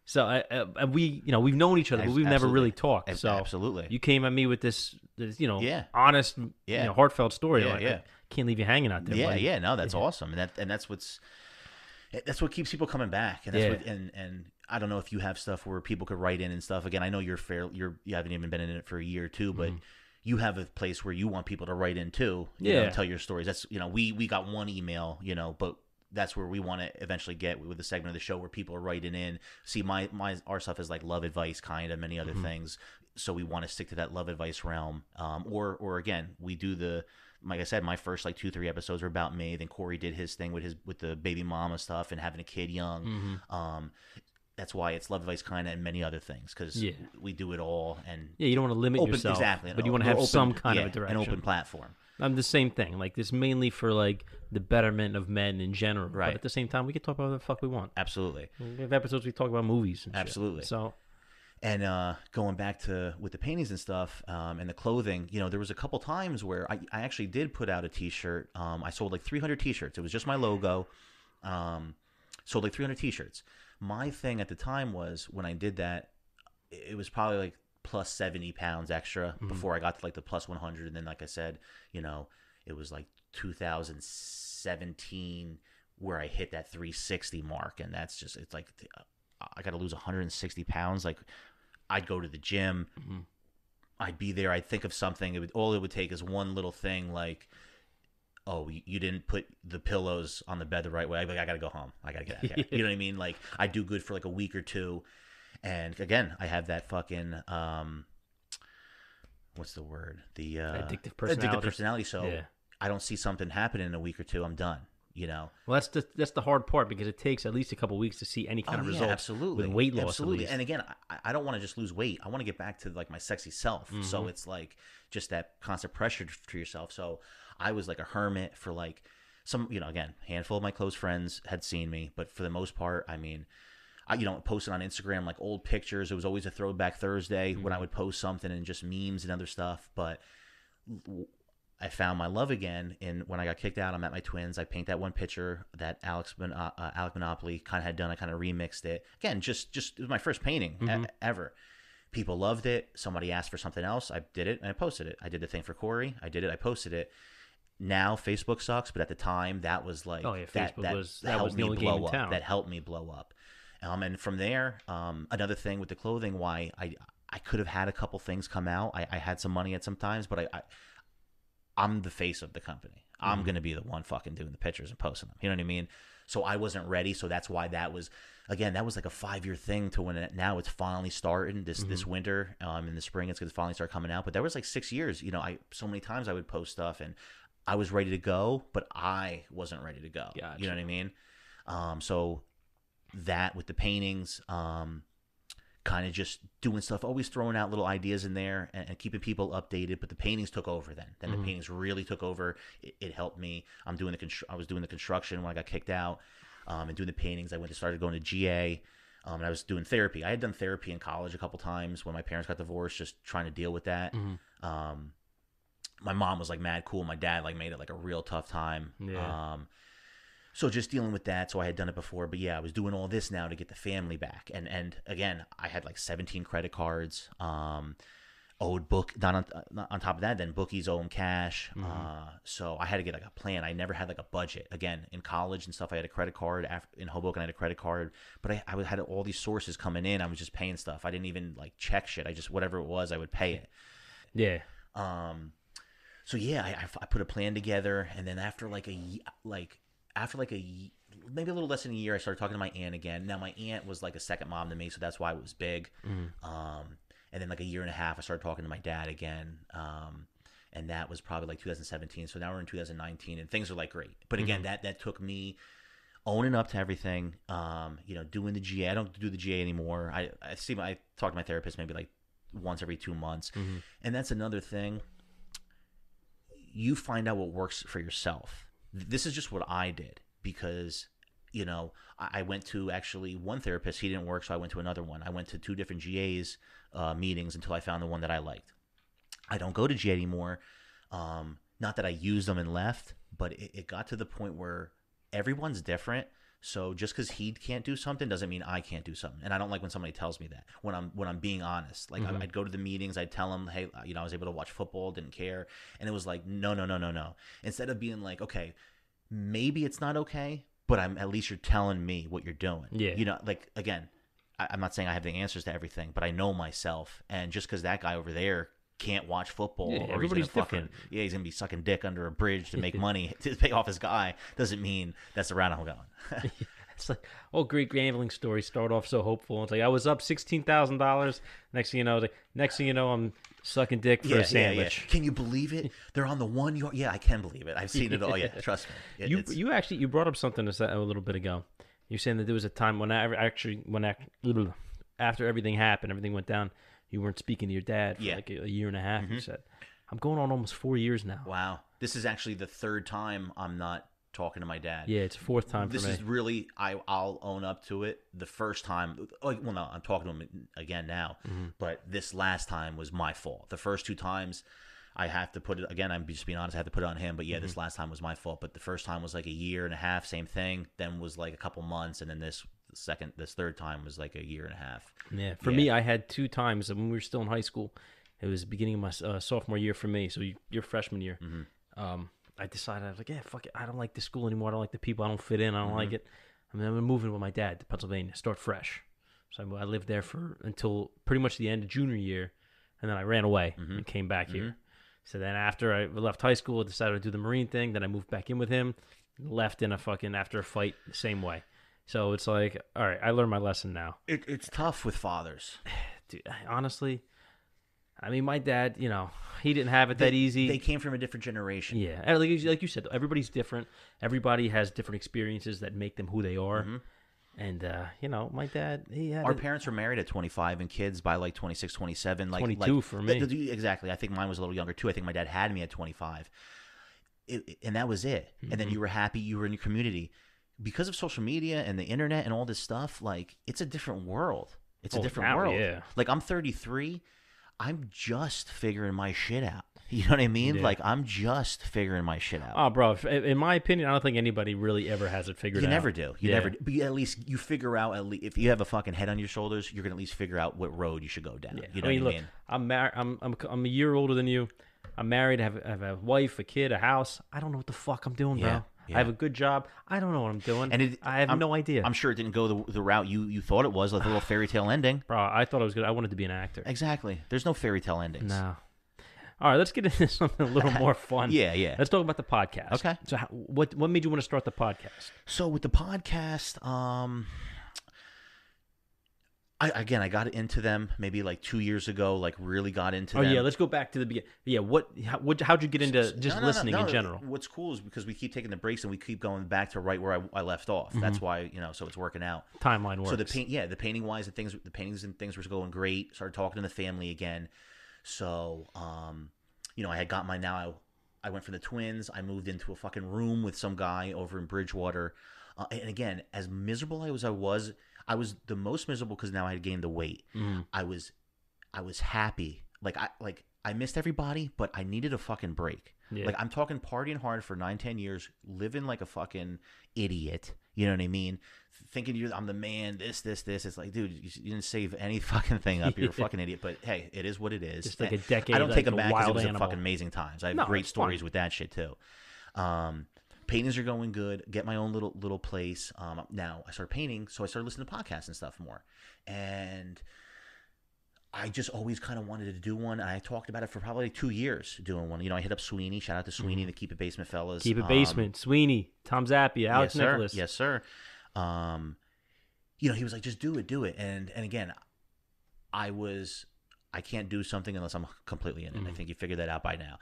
So and we, we've known each other, but we've never Absolutely. really talked. So Absolutely. you came at me with this Yeah. honest, Yeah. heartfelt story. Yeah, Like, yeah. I can't leave you hanging out there. Yeah, buddy. yeah. No, that's awesome, and that's what keeps people coming back, and that's Yeah. what and I don't know if you have stuff where people could write in and stuff. Again, I know you haven't even been in it for a year or two, but you have a place where you want people to write in too. You know, Yeah. and tell your stories. That's we got one email, but that's where we want to eventually get with the segment of the show where people are writing in. See, our stuff is like love advice, kind of many other things. So we want to stick to that love advice realm. Or again, we do like I said, my first 2-3 episodes were about me. Then Corey did his thing with the baby mama stuff and having a kid young. That's why it's love advice, kind of, and many other things, because we do it all. And Yeah, you don't want to limit yourself. Exactly. But you want to have some kind of a direction. An open platform. I'm the same thing. Like this mainly for the betterment of men in general. Right. But at the same time, we can talk about whatever the fuck we want. Absolutely. We have episodes we talk about movies and shit. Absolutely. So And going back to with the paintings and stuff and the clothing, there was a couple times where I actually did put out a T-shirt. I sold 300 T-shirts. It was just my logo. Sold 300 T-shirts. My thing at the time was when I did that, it was probably plus 70 pounds extra before I got to the plus 100. And then, like I said, it was 2017 where I hit that 360 mark. And that's just, it's I got to lose 160 pounds. I'd go to the gym. I'd be there. I'd think of something. All it would take is one little thing oh, you didn't put the pillows on the bed the right way. I got to go home. I got to get out of here. You know what I mean? I do good for a week or two. And again, I have that fucking, what's the word? The addictive personality. Addictive personality. So I don't see something happen in a week or two, I'm done. Well, that's the hard part, because it takes at least a couple weeks to see any kind of results. Absolutely. With weight loss. Absolutely. And again, I don't want to just lose weight. I want to get back to my sexy self. So it's just that constant pressure for yourself. So I was a hermit for some, again, handful of my close friends had seen me, but for the most part, I mean, I posted on Instagram old pictures. It was always a Throwback Thursday when I would post something and just memes and other stuff. But I found my love again when I got kicked out. I'm at my Twins. I paint that one picture that Alec Monopoly kind of had done. I kind of remixed it. Again, just it was my first painting ever. People loved it. Somebody asked for something else. I did it and I posted it. I did the thing for Corey. I did it. I posted it. Now Facebook sucks, but at the time that was Facebook was the only game in town. That helped me blow up. And from there, another thing with the clothing, why I could have had a couple things come out. I had some money at some times, but I'm the face of the company. I'm going to be the one fucking doing the pictures and posting them. You know what I mean? So I wasn't ready. So that's why that was a 5-year thing to when now it's finally starting this winter. In the spring, it's going to finally start coming out. But there was 6 years, so many times I would post stuff and I was ready to go, but I wasn't ready to go. Gotcha. You know what I mean? So that with the paintings, kind of just doing stuff, always throwing out little ideas in there and keeping people updated. But the paintings took over then. Then the paintings really took over. It helped me. I was doing the construction when I got kicked out, and doing the paintings. I started going to GA, and I was doing therapy. I had done therapy in college a couple times when my parents got divorced, just trying to deal with that. my mom was like mad cool. My dad like made it like a real tough time. Yeah. So just dealing with that. So I had done it before, but yeah, I was doing all this now to get the family back. And again, I had like 17 credit cards. Owed book on top of that, then bookies owe them cash. So I had to get like a plan. I never had like a budget. Again, in college and stuff, I had a credit card. In Hoboken, I had a credit card, but I had all these sources coming in. I was just paying stuff. I didn't even like check shit. I just whatever it was, I would pay it. Yeah. So yeah, I put a plan together, and then after maybe a little less than a year, I started talking to my aunt again. Now my aunt was like a second mom to me, so that's why it was big. And then like a year and a half, I started talking to my dad again. And that was probably like 2017. So now we're in 2019 and things are like great. But again, that took me owning up to everything, doing the GA. I don't do the GA anymore. I talk to my therapist maybe like once every 2 months. And that's another thing. You find out what works for yourself. This is just what I did because, I went to actually one therapist. He didn't work, so I went to another one. I went to 2 different GAs meetings until I found the one that I liked. I don't go to GA anymore. Not that I used them and left, but it got to the point where everyone's different. So just because he can't do something doesn't mean I can't do something. And I don't like when somebody tells me that. When I'm being honest, like I'd go to the meetings, I'd tell them, hey, I was able to watch football, didn't care, and it was like no. Instead of being like, okay, maybe it's not okay, but at least you're telling me what you're doing. Yeah. Like again, I'm not saying I have the answers to everything, but I know myself. And just because that guy over there can't watch football, or everybody's different. He's gonna be sucking dick under a bridge to make money to pay off his guy, doesn't mean that's the route I'm going. It's like, great gambling stories start off so hopeful. It's like I was up $16,000. Next thing you know, I'm sucking dick for a sandwich. Yeah. Can you believe it? They're on the 1 yard. Yeah, I can believe it. I've seen it all. Yeah, trust me. You brought up something a little bit ago. You're saying that there was a time after everything happened, everything went down, you weren't speaking to your dad for like a year and a half. You said, I'm going on almost 4 years now. Wow, this is actually the 3rd time I'm not talking to my dad. Yeah, it's 4th time for me. This is really, I'll own up to it. The first time, no, I'm talking to him again now, but this last time was my fault. The first 2 times, I have to put it, again, I'm just being honest, I have to put it on him, but yeah, this last time was my fault. But the first time was like a year and a half, same thing, then was like a couple months, and then this 3rd time was like a year and a half. Yeah, for me, I had 2 times when we were still in high school. It was the beginning of my sophomore year for me, so your freshman year. I decided, I was like, yeah, fuck it. I don't like this school anymore. I don't like the people. I don't fit in. I don't like it. I'm moving with my dad to Pennsylvania, start fresh. So I lived there until pretty much the end of junior year, and then I ran away and came back here. So then after I left high school, I decided to do the Marine thing. Then I moved back in with him, left after a fight the same way. So it's like, all right, I learned my lesson now. It's tough with fathers. Dude, honestly, I mean, my dad, he didn't have it that easy. They came from a different generation. Yeah. Like you said, everybody's different. Everybody has different experiences that make them who they are. And, my dad, Our parents were married at 25 and kids by like 26, 27. 22 for me. Exactly. I think mine was a little younger too. I think my dad had me at 25. And that was it. And then you were happy you were in your community. Because of social media and the internet and all this stuff, like, it's a different world. It's a different world. Yeah. Like, I'm 33. I'm just figuring my shit out. You know what I mean? Yeah. Like, I'm just figuring my shit out. Oh, bro, in my opinion, I don't think anybody really ever has it figured out. You never do. You never do. But at least you figure out, if you have a fucking head on your shoulders, you're going to at least figure out what road you should go down. Yeah. You know what I mean? Look, I'm married. I'm a year older than you. I'm married. I have a wife, a kid, a house. I don't know what the fuck I'm doing, bro. Yeah. I have a good job. I don't know what I'm doing. And I have no idea. I'm sure it didn't go the route you thought it was, like the little fairy tale ending. Bro, I thought I was good. I wanted to be an actor. Exactly. There's no fairy tale endings. No. All right, let's get into something a little more fun. Yeah. Let's talk about the podcast. Okay. So what made you want to start the podcast? So with the podcast, I got into them maybe like 2 years ago, like really got into them. Oh, yeah, let's go back to the beginning. Yeah, how'd you get into just listening in general? What's cool is because we keep taking the breaks and we keep going back to right where I left off. That's why, so it's working out. Timeline works. So the painting-wise, the paintings and things were going great. Started talking to the family again. So, I had got I went for the Twins. I moved into a fucking room with some guy over in Bridgewater. And again, as miserable as I was the most miserable because now I had gained the weight. I was happy. I missed everybody, but I needed a fucking break. Yeah. Like, I'm talking partying hard for 9-10 years, living like a fucking idiot. You know what I mean? Thinking I'm the man, this. It's like, dude, you didn't save any fucking thing up. You're a fucking idiot. But hey, it is what it is. Just like a decade. I don't like take them back because it was animal. a fucking amazing times. I have great stories with that shit too. Paintings are going good. Get my own little place. Now I started painting, so I started listening to podcasts and stuff more. And I just always kind of wanted to do one. And I talked about it for probably 2 years doing one. You know, I hit up Sweeney. Shout out to Sweeney, the Keep It Basement fellas. Keep It Basement. Sweeney, Tom Zappia, Alex Nicholas. Yes, sir. You know, he was like, just do it. And again, I can't do something unless I'm completely in it. I think you figured that out by now.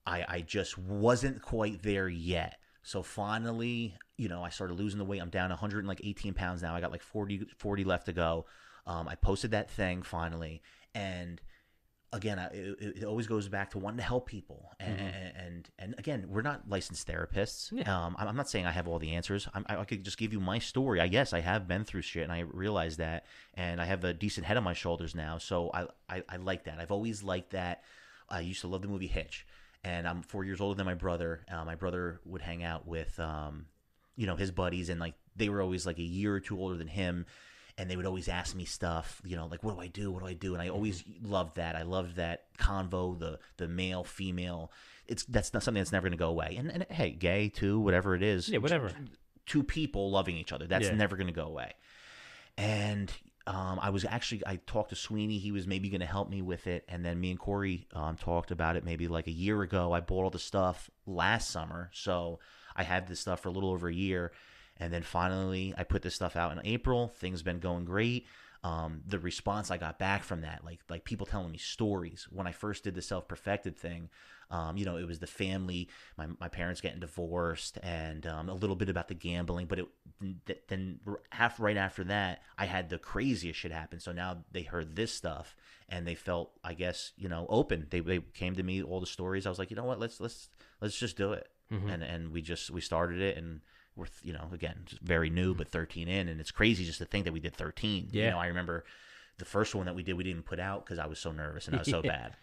I just wasn't quite there yet. So finally, you know, I started losing the weight. I'm down 118 pounds now. I got like 40 left to go. I posted that thing finally. And again, it always goes back to wanting to help people. And again, we're not licensed therapists. Yeah. I'm not saying I have all the answers. I could just give you my story. Yes, I have been through shit, and I realize that. And I have a decent head on my shoulders now. So I like that. I've always liked that. I used to love the movie Hitch. And I'm 4 years older than my brother. My brother would hang out with, you know, his buddies, and like they were always like a year or two older than him, and they would always ask me stuff, you know, like what do I do? And I always loved that. I loved that convo, the male female. That's not something that's never going to go away. And hey, gay too, whatever it is. Yeah, whatever. Two people loving each other. That's never going to go away. And I talked to Sweeney. He was maybe going to help me with it. And then me and Corey talked about it maybe like a year ago. I bought all the stuff last summer. So I had this stuff for a little over a year. And then finally I put this stuff out in April. Things been going great. The response I got back from that, like people telling me stories. When I first did the Self-Perfected thing, you know, it was the family, my parents getting divorced, and a little bit about the gambling. But then right after that, I had the craziest shit happen. So now they heard this stuff, and they felt, I guess, you know, open. They came to me, all the stories. I was like, you know what, let's just do it. And we started it, and we're, you know, again, just very new, but 13 in, and it's crazy just to think that we did 13. Yeah. You know, I remember the first one that we did, we didn't put out because I was so nervous and I was so bad.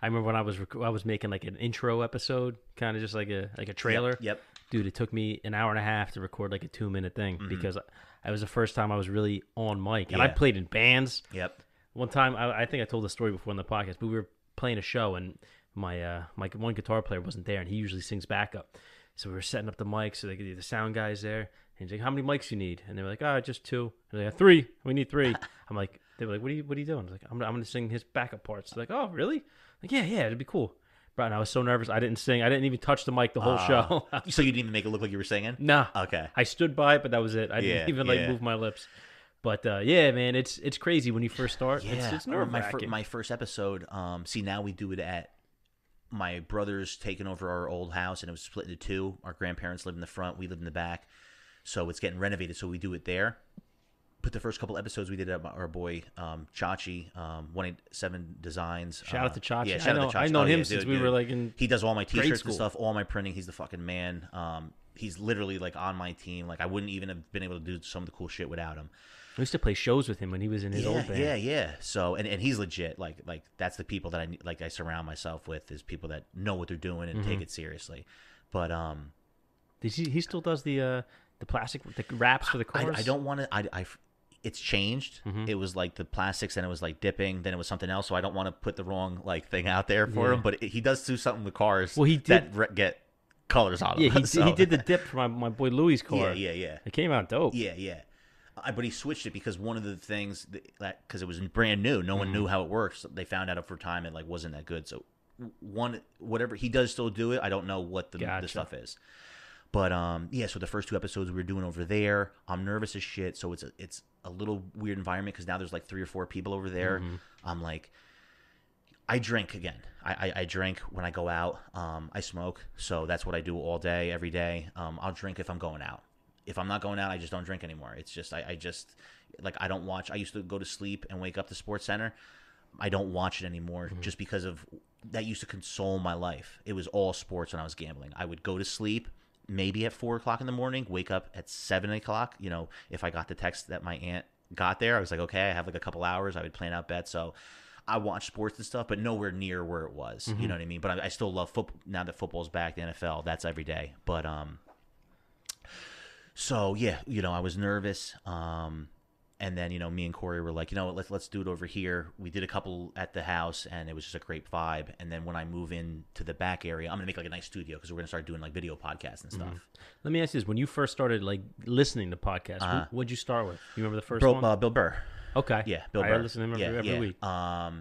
I remember when I was making like an intro episode, kind of just like a trailer. Yep. Dude, it took me an hour and a half to record like a 2-minute thing because it was the first time I was really on mic, and I played in bands. Yep. One time, I think I told the story before in the podcast, but we were playing a show, and my one guitar player wasn't there, and he usually sings backup. So we were setting up the mics, so the sound guy's there. And he's like, how many mics you need? And they were like, just 2. And they're like, 3. We need 3. I'm like, they were like, what are you doing? I was like, I'm going to sing his backup parts. They're like, oh, really? Like, yeah, it'd be cool. Bro, and I was so nervous. I didn't sing. I didn't even touch the mic the whole show. So you didn't even make it look like you were singing? Nah. Okay. I stood by it, but that was it. I didn't even move my lips. But yeah, man, it's crazy when you first start. Yeah. It's nerve-wracking. My first episode, see, now we do it at my brother's taking over our old house, and it was split into 2. Our grandparents lived in the front, we lived in the back, so it's getting renovated, so we do it there. But the first couple episodes we did at our boy Chachi, 187 Designs. Shout out to Chachi. Yeah, shout out to Chachi. I've known him since we were like in He does all my t-shirts school and stuff, all my printing. He's the fucking man. He's literally like on my team. Like I wouldn't even have been able to do some of the cool shit without him. I used to play shows with him when he was in his old band. Yeah. So and he's legit. Like that's the people that I surround myself with, is people that know what they're doing and take it seriously. But he still does the plastic, the wraps for the cars. I don't want to. It's changed. It was like the plastics, and it was like dipping. Then it was something else. So I don't want to put the wrong like thing out there for him. But he does do something with cars. Well, he did get colors on them. Yeah, he did the dip for my boy Louis' car. Yeah. It came out dope. Yeah. But he switched it because one of the things that because it was brand new, no one knew how it works. They found out over time it like wasn't that good. So whatever he does still do it. I don't know what the stuff is. But so the first 2 episodes we were doing over there, I'm nervous as shit. So it's a little weird environment because now there's like 3 or 4 people over there. I'm like, I drink again. I drink when I go out. I smoke, so that's what I do all day, every day. I'll drink if I'm going out. If I'm not going out, I just don't drink anymore. It's just I just like I don't watch. I used to go to sleep and wake up to Sports Center. I don't watch it anymore just because of that used to console my life. It was all sports when I was gambling. I would go to sleep maybe at 4 o'clock in the morning, wake up at 7 o'clock. You know, if I got the text that my aunt got there, I was like, okay, I have like a couple hours. I would plan out bets. So I watch sports and stuff, but nowhere near where it was. You know what I mean? But I still love football now that football's back. The NFL, that's every day. But so yeah, I was nervous. And then, me and Corey were like, let's do it over here. We did a couple at the house, and it was just a great vibe. And then when I move into the back area, I'm going to make like a nice studio because we're going to start doing like video podcasts and stuff. Let me ask you this. When you first started like listening to podcasts, what'd you start with? You remember the first one? Bill Burr. Okay. Yeah, Bill I Burr. listen to him every week. I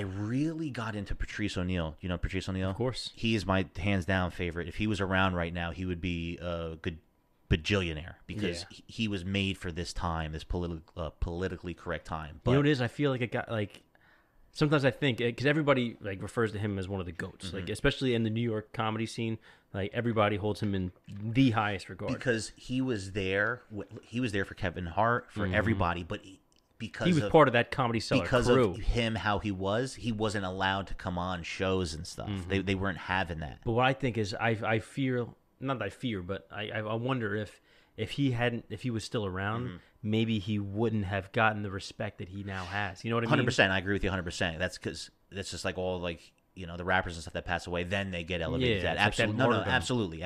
really got into Patrice O'Neal. You know Patrice O'Neal? Of course. He is my hands-down favorite. If he was around right now, he would be a good bajillionaire because he was made for this time, this politically correct time. But, you know what it is? I feel like it got like sometimes I think because everybody like refers to him as one of the goats, like especially in the New York comedy scene, like everybody holds him in the highest regard because he was there. He was there for Kevin Hart, for everybody, but because he was part of that Comedy Cellar because crew. of him, how he wasn't allowed to come on shows and stuff. They weren't having that. But what I think is I fear. Not that I fear, but I wonder if he was still around, maybe he wouldn't have gotten the respect that he now has. You know what I mean? 100%. I agree with you 100%. That's because that's just like all like the rappers and stuff that pass away. Then they get elevated. Yeah, that absolutely, like that no,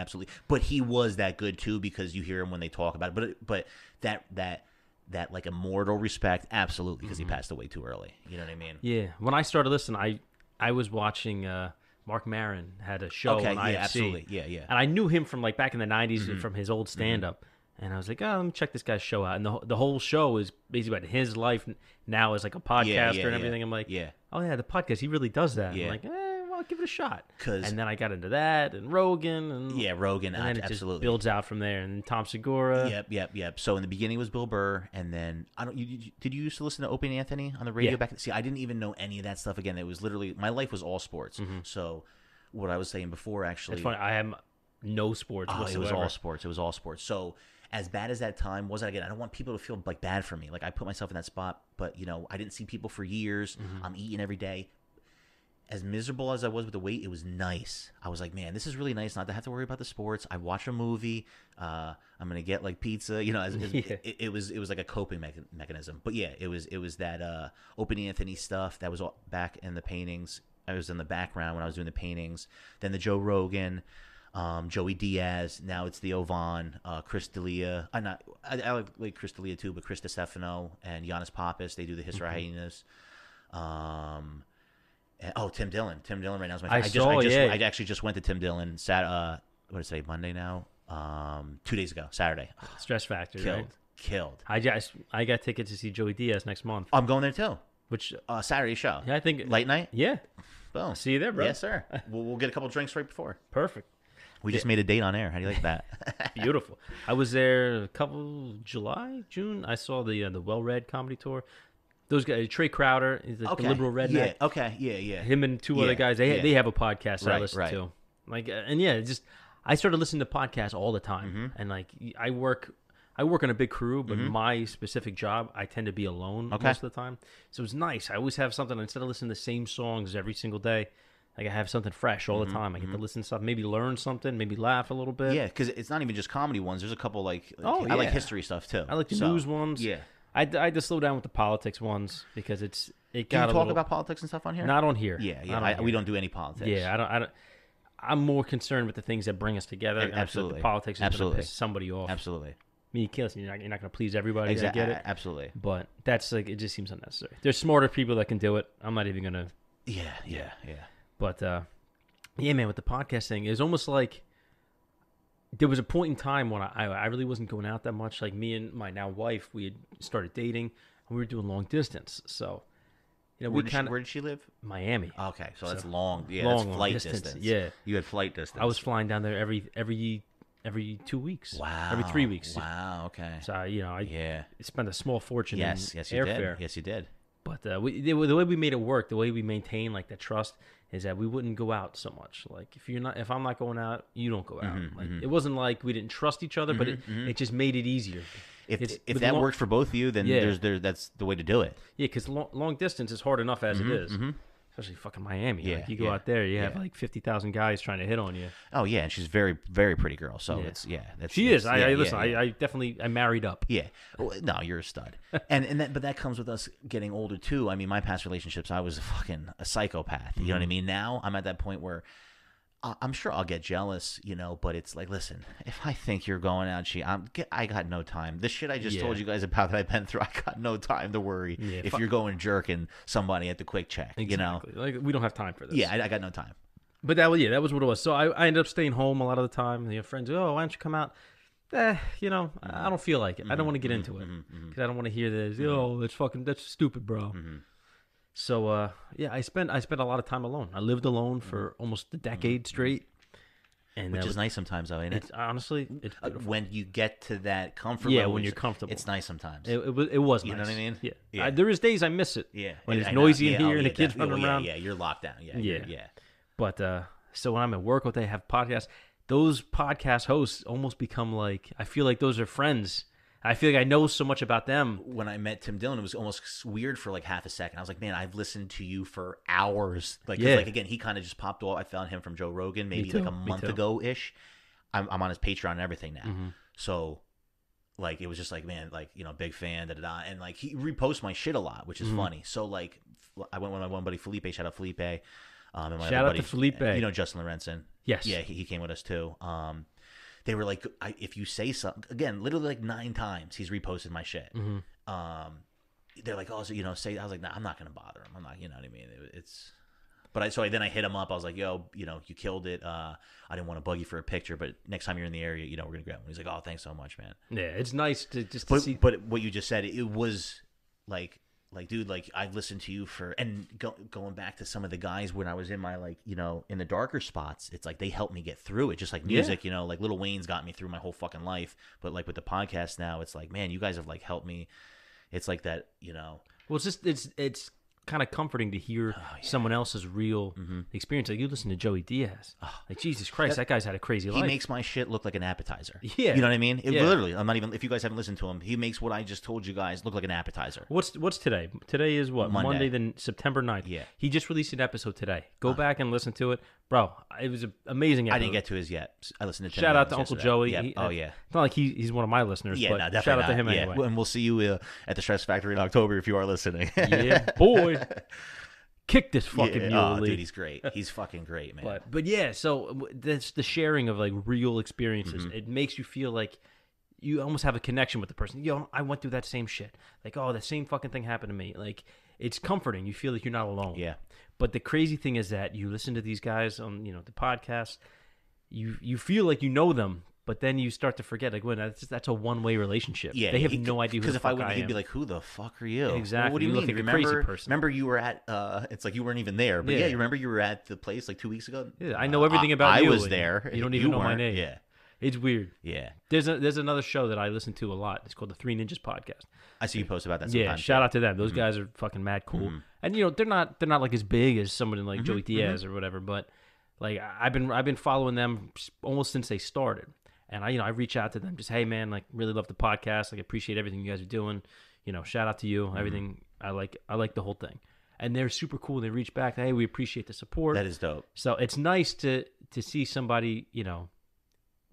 absolutely. But he was that good too because you hear him when they talk about it. But that like immortal respect, absolutely, because he passed away too early. You know what I mean? Yeah. When I started listening, I was watching. Mark Maron had a show on IFC. Absolutely. Yeah. And I knew him from like back in the 90s from his old stand-up. And I was like, let me check this guy's show out. And the whole show is basically about his life now as like a podcaster and everything. I'm like, oh yeah, the podcast, he really does that. I'm like, well, give it a shot. And then I got into that and Rogan. And, Rogan, and then it absolutely. just builds out from there. And Tom Segura. Yep. So in the beginning was Bill Burr, and then did you used to listen to Opie and Anthony on the radio back? See, I didn't even know any of that stuff. Again, it was literally my life was all sports. So what I was saying before, actually, it's funny. I have no sports whatsoever. It was all sports. So as bad as that time was, again, I don't want people to feel like bad for me. Like I put myself in that spot, but I didn't see people for years. I'm eating every day. As miserable as I was with the weight, it was nice. I was like, man, this is really nice not to have to worry about the sports. I watch a movie. I'm gonna get like pizza. It was like a coping mechanism. But yeah, it was that Opie Anthony stuff that was all back in the paintings. I was in the background when I was doing the paintings. Then the Joe Rogan, Joey Diaz. Now it's the Ovan, Chris D'Elia. I like Chris D'Elia too, but Chris DeStefano and Giannis Pappas. They do the History Hyenas. Tim Dillon. Tim Dillon right now is my favorite. I actually just went to Tim Dillon. What did I say? Monday now. 2 days ago, Saturday. Stress Factor. Killed. I got tickets to see Joey Diaz next month. I'm going there too. Which Saturday show? Yeah, I think late night. Yeah. Boom. See you there, bro. Yes, sir. We'll get a couple drinks right before. Perfect. We just made a date on air. How do you like that? Beautiful. I was there a couple June. I saw the Well Read comedy tour. Those guys, Trey Crowder, is the liberal redneck. Yeah. Okay. Yeah. Him and two other guys. They have a podcast that I listen to. Like, and I started listening to podcasts all the time. And like, I work on a big crew, but my specific job, I tend to be alone most of the time. So it's nice. I always have something instead of listening to the same songs every single day. Like I have something fresh all the time. I get to listen to stuff, maybe learn something, maybe laugh a little bit. Yeah, because it's not even just comedy ones. There's a couple I like history stuff too. I like the news ones. Yeah. I had to slow down with the politics ones because it got. Do you talk about politics and stuff on here? Not on here. Yeah. We don't do any politics. Yeah, I don't. I'm more concerned with the things that bring us together. Absolutely. The politics is going to piss somebody off. Absolutely. I mean, you're not going to please everybody. Exactly. I get it. Absolutely. But that's like it just seems unnecessary. There's smarter people that can do it. I'm not even going to. Yeah. But yeah, man, with the podcast thing, it was almost like there was a point in time when I really wasn't going out that much. Like me and my now wife, we had started dating and we were doing long distance. So, where did she live? Miami. Okay, so that's long. Yeah, long, that's flight distance. Yeah, you had flight distance. I was flying down there every 2 weeks. Wow. Every 3 weeks. Wow. Okay. So I spent a small fortune. Yes, in you airfare. did. Yes, you did. But the way we made it work, the way we maintained like the trust, is that we wouldn't go out so much. Like if I'm not going out, you don't go out. It wasn't like we didn't trust each other, but it just made it easier. If that worked for both of you, then that's the way to do it. Yeah, because long distance is hard enough as it is. especially fucking Miami. Yeah, Like you go yeah, out there, you have yeah. like 50,000 guys trying to hit on you. Oh yeah, and she's very, very pretty girl. So Yeah. that's She is. yeah, Listen. yeah. I definitely I married up. Yeah. Well, no, you're a stud. But that comes with us getting older too. I mean, my past relationships, I was a psychopath. You know what I mean? Now I'm at that point where I'm sure I'll get jealous, but it's like, listen, if I think you're going out, I got no time. This shit I just told you guys about that I've been through, I got no time to worry if you're going jerking somebody at the quick check, Exactly. Like we don't have time for this. Yeah, I got no time. But that was what it was. So I ended up staying home a lot of the time. Friends, why don't you come out? I don't feel like it. I don't want to get into it because I don't want to hear this. That's stupid, bro. So I spent a lot of time alone. I lived alone for almost a decade straight, and which is nice sometimes, though, ain't it? Honestly, it's beautiful. When you get to that comfort. Yeah, level, when you're comfortable, it's nice sometimes. It was nice. You know what I mean? Yeah. There is days I miss it. Yeah, when it's noisy in here and the kids definitely. running around. Yeah, you're locked down. Yeah, yeah. But so when I'm at work, they have podcasts. Those podcast hosts almost become like, I feel like those are friends. I feel like I know so much about them. When I met Tim Dillon, it was almost weird for like half a second. I was like, man, I've listened to you for hours. Like again, he kind of just popped off. I found him from Joe Rogan maybe like a month ago-ish. I'm on his Patreon and everything now. So like, it was just like, man, like, big fan, da-da-da. And like, he reposts my shit a lot, which is funny. So like, I went with my one buddy, Felipe. Shout out Felipe. And my Shout other out buddy, to Felipe. Justin Lorenzen. Yes. Yeah, he came with us too. They were like, if you say something, again, literally like 9 times he's reposted my shit. They're like, oh, so, say, I was like, nah, I'm not going to bother him. I'm not, you know what I mean? Then I hit him up. I was like, yo, you killed it. I didn't want to bug you for a picture, but next time you're in the area, we're going to grab one. He's like, oh, thanks so much, man. Yeah, it's nice to just see. But what you just said, it was like, dude, like I've listened to you going back to some of the guys when I was in my in the darker spots. It's like they helped me get through it, just like music. Like Lil Wayne's got me through my whole fucking life. But like with the podcast now, it's like, man, you guys have like helped me. It's like that, Well, it's just it's kind of comforting to hear someone else's real experience. Like you listen to Joey Diaz, like Jesus Christ, that guy's had a crazy life. He makes my shit look like an appetizer. Yeah, you know what I mean. Literally, I'm not even. If you guys haven't listened to him, he makes what I just told you guys look like an appetizer. What's today? Today is what Monday, then September 9th. Yeah, he just released an episode today. Go back and listen to it, bro. It was an amazing episode. I didn't get to his yet. I listened to. Shout out to Uncle Joey. Yeah. It's not like he's one of my listeners. Yeah, but no, definitely shout out to not. him anyway. And we'll see you at the Stress Factory in October if you are listening. Yeah, boy. Kick this fucking mule, dude, he's great. He's fucking great, man. But yeah, so that's the sharing of like real experiences. It makes you feel like you almost have a connection with the person. I went through that same shit. Like, oh, the same fucking thing happened to me. Like, it's comforting. You feel like you're not alone. Yeah. But the crazy thing is that you listen to these guys on the podcast. You feel like you know them. But then you start to forget, like, when that's a one-way relationship. Yeah, they have no idea who the fuck I am. Because if I went, he'd be like, who the fuck are you? Exactly. Well, what do you mean? Look like a crazy person. Remember you were at, it's like you weren't even there. But yeah, you remember you were at the place like 2 weeks ago? Yeah, I know everything about you. I was there. You don't even know my name. Yeah. It's weird. Yeah. There's another show that I listen to a lot. It's called the Three Ninjas Podcast. I see you post about that sometimes. Yeah, shout out to them. Those guys are fucking mad cool. And they're not like as big as someone like Joey Diaz or whatever, but like I've been following them almost since they started. And I reach out to them, just, hey man, like really love the podcast, like appreciate everything you guys are doing. Shout out to you, everything. I like the whole thing. And they're super cool. They reach back, hey, we appreciate the support. That is dope. So it's nice to see somebody,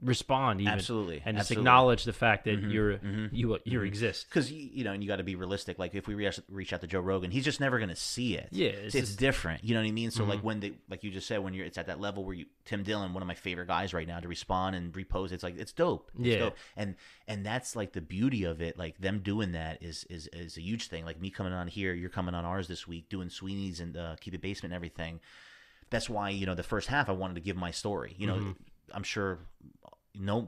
respond even. Absolutely. And just acknowledge the fact that you exist. Because and you got to be realistic. Like if we reach out to Joe Rogan, he's just never going to see it. Yeah, it's different. You know what I mean? So like when like you just said, when it's at that level where Tim Dillon, one of my favorite guys right now, to respond and repost, it's like it's dope. It's dope. And that's like the beauty of it. Like them doing that is a huge thing. Like me coming on here, you're coming on ours this week, doing Sweeney's and Keep It Basement and everything. That's why the first half I wanted to give my story. I'm sure.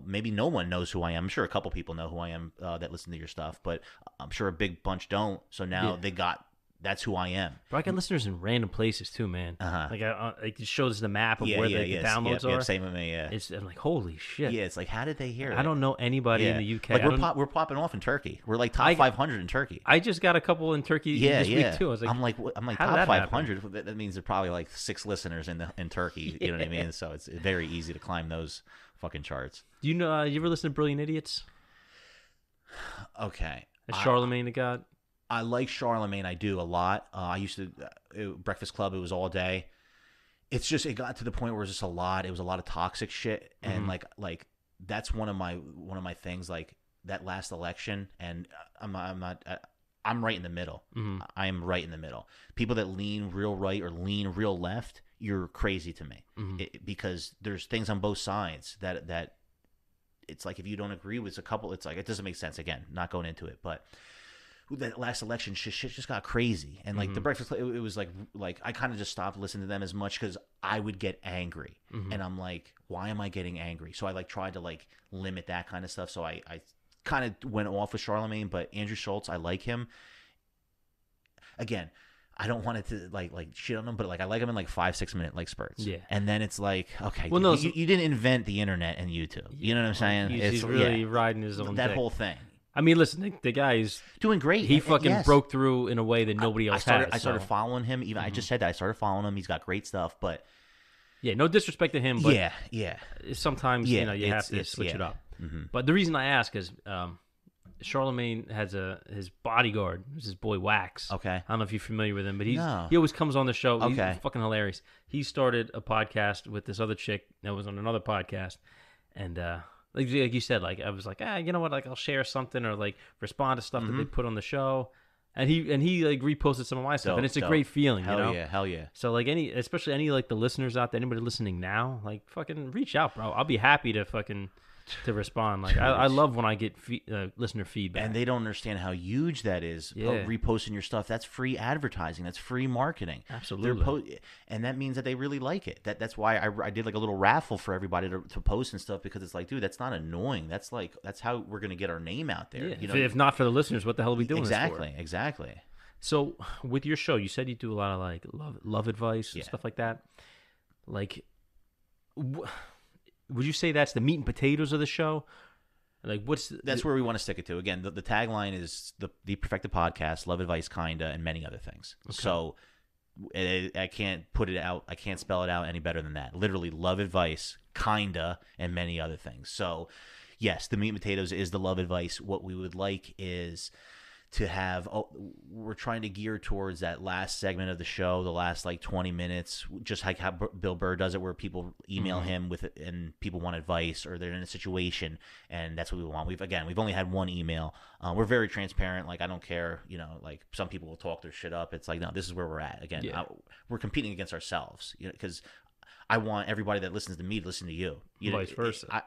Maybe no one knows who I am. I'm sure a couple people know who I am that listen to your stuff, but I'm sure a big bunch don't. So now that's who I am. But I got listeners in random places too, man. Like it just shows the map of where the downloads are. Yeah, same with me. Yeah, I'm like, holy shit. Yeah, it's like, how did they hear it? I don't know anybody in the UK. Like we're popping off in Turkey. We're like top 500 in Turkey. I just got a couple in Turkey this week too. I was like, I'm like top 500. That means there's probably like 6 listeners in Turkey. You know what I mean? So it's very easy to climb those fucking charts. Do you ever listen to Brilliant Idiots? Okay. Charlemagne the God? I like Charlemagne. I do a lot. I used to Breakfast Club. It was all day. It's just it got to the point where it was just a lot. It was a lot of toxic shit, and like that's one of my things. Like that last election, and I'm not. I'm right in the middle. I am right in the middle. People that lean real right or lean real left, you're crazy to me, because there's things on both sides that it's like if you don't agree with a couple, it's like it doesn't make sense. Again, not going into it, but that last election, shit just got crazy, and like the Breakfast Club, it was like I kind of just stopped listening to them as much because I would get angry, and I'm like, why am I getting angry? So I like tried to like limit that kind of stuff. So I kind of went off with Charlemagne, but Andrew Schultz, I like him. Again, I don't want it to like shit on him, but like I like him in like 5-6 minute like spurts. Yeah, and then it's like, okay, well, dude, you didn't invent the internet and YouTube. You know what I'm saying? He's really riding his own that dick. whole thing. I mean, listen, the guy is doing great. He fucking broke through in a way that nobody else has. I started following him. Even I just said that I started following him. He's got great stuff, but yeah, no disrespect to him, but yeah. Sometimes you have to switch it up. But the reason I ask is Charlemagne has his bodyguard, his boy Wax. Okay, I don't know if you're familiar with him, but he always comes on the show. Okay, he's fucking hilarious. He started a podcast with this other chick that was on another podcast, and like you said, like I was like, you know what, like I'll share something or like respond to stuff that they put on the show, and he like reposted some of my stuff, and it's a great feeling. Hell yeah. So like especially any like the listeners out there, anybody listening now, like fucking reach out, bro. I'll be happy to fucking to respond. Like I love when I get listener feedback, and they don't understand how huge that is. Reposting your stuff, that's free advertising, that's free marketing. Absolutely. And that means that they really like it. That's why I did like a little raffle for everybody to post and stuff, because it's like, dude, that's not annoying. That's how we're gonna get our name out there. Yeah. You know? If not for the listeners, what the hell are we doing this for? Exactly. So with your show, you said you do a lot of like love advice and stuff like that. Like would you say that's the meat and potatoes of the show? Like, that's where we want to stick it to. Again, the tagline is the Perfected Podcast, love advice, kinda, and many other things. Okay. So I can't put it out. I can't spell it out any better than that. Literally, love advice, kinda, and many other things. So, yes, the meat and potatoes is the love advice. What we would like is to have, we're trying to gear towards that last segment of the show, the last like 20 minutes, just like how Bill Burr does it, where people email him with it and people want advice or they're in a situation, and that's what we want. We've only had one email. We're very transparent. Like, I don't care, like some people will talk their shit up. It's like, no, this is where we're at. Again, we're competing against ourselves, because I want everybody that listens to me to listen to you. Vice versa.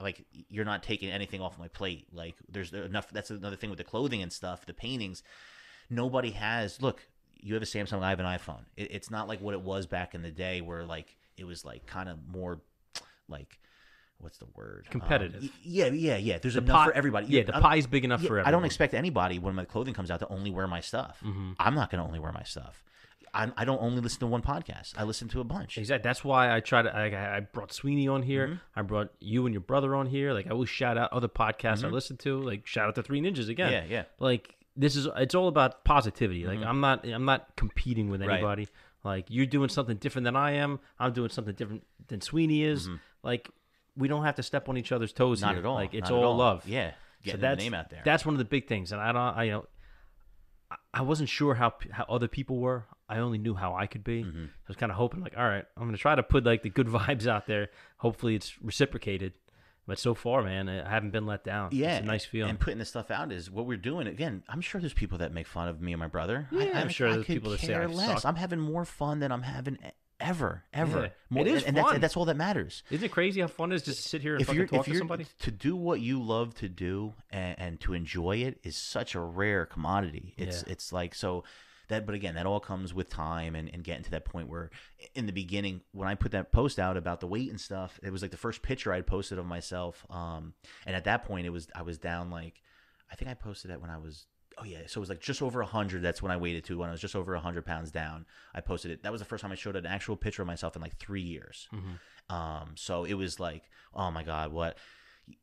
You're not taking anything off my plate. Like, there's enough. That's another thing with the clothing and stuff, the paintings. Nobody has. Look, you have a Samsung, I have an iPhone. It's not like what it was back in the day, where like it was like kind of more like, what's the word? Competitive. Yeah. There's enough for everybody. Yeah, the pie's big enough for everyone. I don't expect anybody when my clothing comes out to only wear my stuff. I'm not going to only wear my stuff. I don't only listen to one podcast. I listen to a bunch. Exactly. That's why I try to. I brought Sweeney on here. I brought you and your brother on here. Like, I always shout out other podcasts I listen to. Like, shout out to Three Ninjas again. Yeah. Like, it's all about positivity. Like, I'm not competing with anybody. Right. Like, you're doing something different than I am. I'm doing something different than Sweeney is. Like, we don't have to step on each other's toes. Not here. At all. Like, it's all love. Yeah. Getting the name out there. That's one of the big things. And I wasn't sure how other people were. I only knew how I could be. I was kind of hoping, like, all right, I'm going to try to put like the good vibes out there. Hopefully it's reciprocated. But so far, man, I haven't been let down. Yeah. It's a nice feeling. And putting this stuff out is what we're doing. Again, I'm sure there's people that make fun of me and my brother. Yeah, I'm sure there's people that say I suck. I'm having more fun than I'm having ever. Yeah. More, it is and fun. That's all that matters. Isn't it crazy how fun it is just to sit here and fucking talk to somebody? To do what you love to do and to enjoy it is such a rare commodity. It's like, so that, but again, that all comes with time and getting to that point where in the beginning, when I put that post out about the weight and stuff, it was like the first picture I'd posted of myself. And at that point I was down, like, I think I posted that when I was, so it was like just over 100. That's when I weighed it to, when I was just over 100 pounds down. I posted it. That was the first time I showed an actual picture of myself in like 3 years. So it was like, oh my God, what?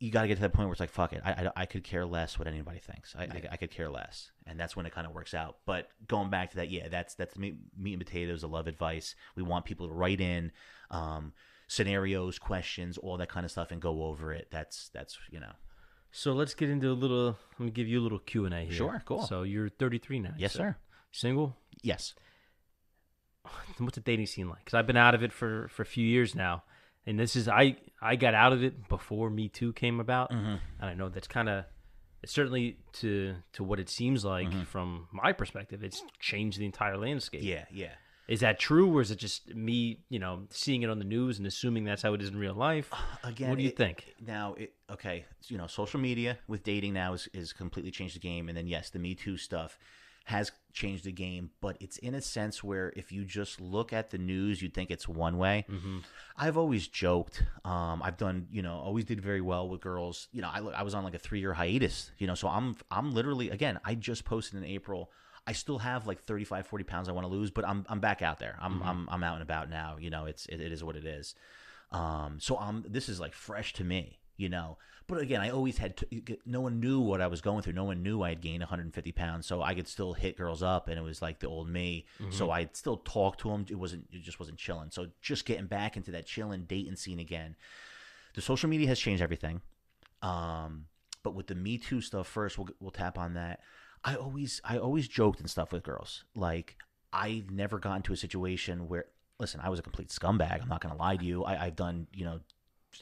You got to get to that point where it's like, fuck it. I could care less what anybody thinks. I could care less. And that's when it kind of works out. But going back to that, that's the meat and potatoes of love advice. We want people to write in scenarios, questions, all that kind of stuff, and go over it. That's. So let's get into a little. Let me give you a little Q&A here. Sure, cool. So you're 33 now. Yes, sir. Single? Yes. What's the dating scene like? Because I've been out of it for a few years now, and this is I got out of it before Me Too came about, and I know that's kind of it's certainly to what it seems like from my perspective, it's changed the entire landscape. Yeah, yeah. Is that true, or is it just me, seeing it on the news and assuming that's how it is in real life? Again, what do you think? Now, okay, social media with dating now is completely changed the game, and then yes, the Me Too stuff has changed the game, but it's in a sense where if you just look at the news, you'd think it's one way. I've always joked. I've done, always did very well with girls. I was on like a 3-year hiatus, so I'm literally, again, I just posted in April. I still have like 35, 40 pounds I want to lose, but I'm back out there. I'm out and about now. It is what it is. So this is like fresh to me, But again, I always had no one knew what I was going through. No one knew I had gained 150 pounds, so I could still hit girls up, and it was like the old me. So I'd still talk to them. It just wasn't chilling. So just getting back into that chilling dating scene again. The social media has changed everything. But with the Me Too stuff first, we'll tap on that. I always joked and stuff with girls. Like, I never got into a situation where, listen, I was a complete scumbag. I'm not going to lie to you. I've done,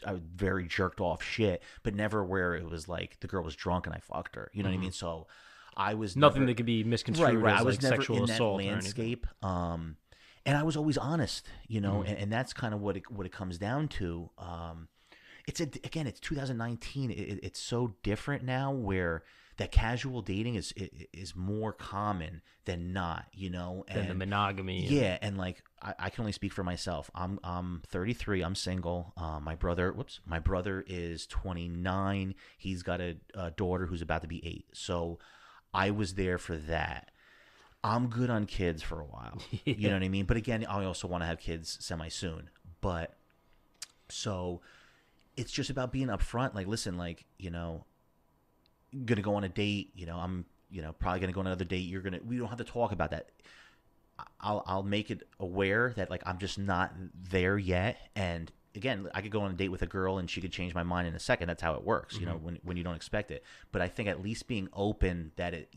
I was very jerked off shit, but never where it was like the girl was drunk and I fucked her. You know what I mean? So I was nothing that could be misconstrued right. as I was like never sexual in assault that or landscape. And I was always honest, and that's kind of what it comes down to. It's 2019. It's so different now where that casual dating is more common than not, than the monogamy. Yeah, and like I can only speak for myself. I'm 33. I'm single. My brother is 29. He's got a daughter who's about to be 8. So I was there for that. I'm good on kids for a while. Yeah. You know what I mean? But again, I also want to have kids semi soon. But so it's just about being upfront. Like, listen, like, gonna go on a date, I'm probably gonna go on another date, we don't have to talk about that. I'll make it aware that like I'm just not there yet, and again, I could go on a date with a girl and she could change my mind in a second. That's how it works, when you don't expect it. But I think at least being open that it,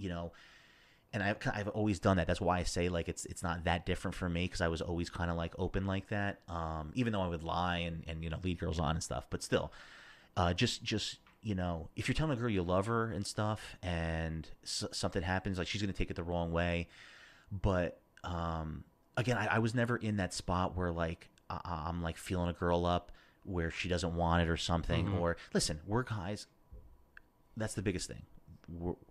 and I've always done that. That's why I say like it's not that different for me, because I was always kind of like open like that, even though I would lie and lead girls on and stuff, but still, just if you're telling a girl you love her and stuff, and something happens, like she's gonna take it the wrong way. But again, I was never in that spot where like I'm like feeling a girl up where she doesn't want it or something. Or listen, we're guys. That's the biggest thing.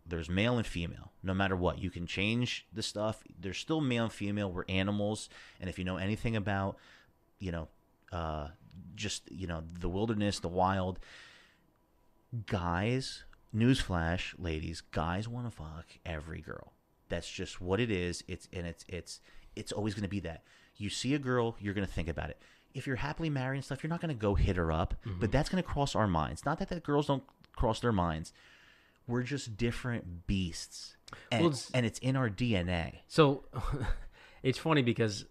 There's male and female. No matter what, you can change the stuff. There's still male and female. We're animals, and if you know anything about, just the wilderness, the wild. Guys, newsflash, ladies, guys want to fuck every girl. That's just what it is. It's always going to be that. You see a girl, you're going to think about it. If you're happily married and stuff, you're not going to go hit her up, but that's going to cross our minds. Not that girls don't cross their minds. We're just different beasts, and it's in our DNA. So it's funny because,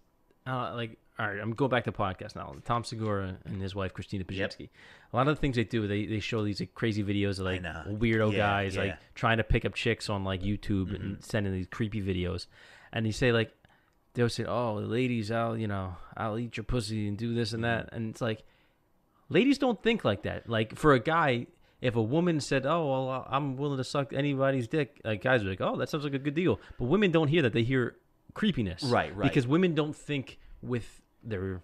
all right, I'm going back to podcast now. Tom Segura and his wife Christina Pajitsky. Yep. A lot of the things they do, they show these like, crazy videos of like weirdo guys like trying to pick up chicks on like YouTube and sending these creepy videos. And they say like they'll say, "Oh, ladies, I'll eat your pussy and do this and that." And it's like ladies don't think like that. Like for a guy, if a woman said, "Oh, well, I'm willing to suck anybody's dick," like guys are like, "Oh, that sounds like a good deal." But women don't hear that. They hear creepiness. Right. Because women don't think with their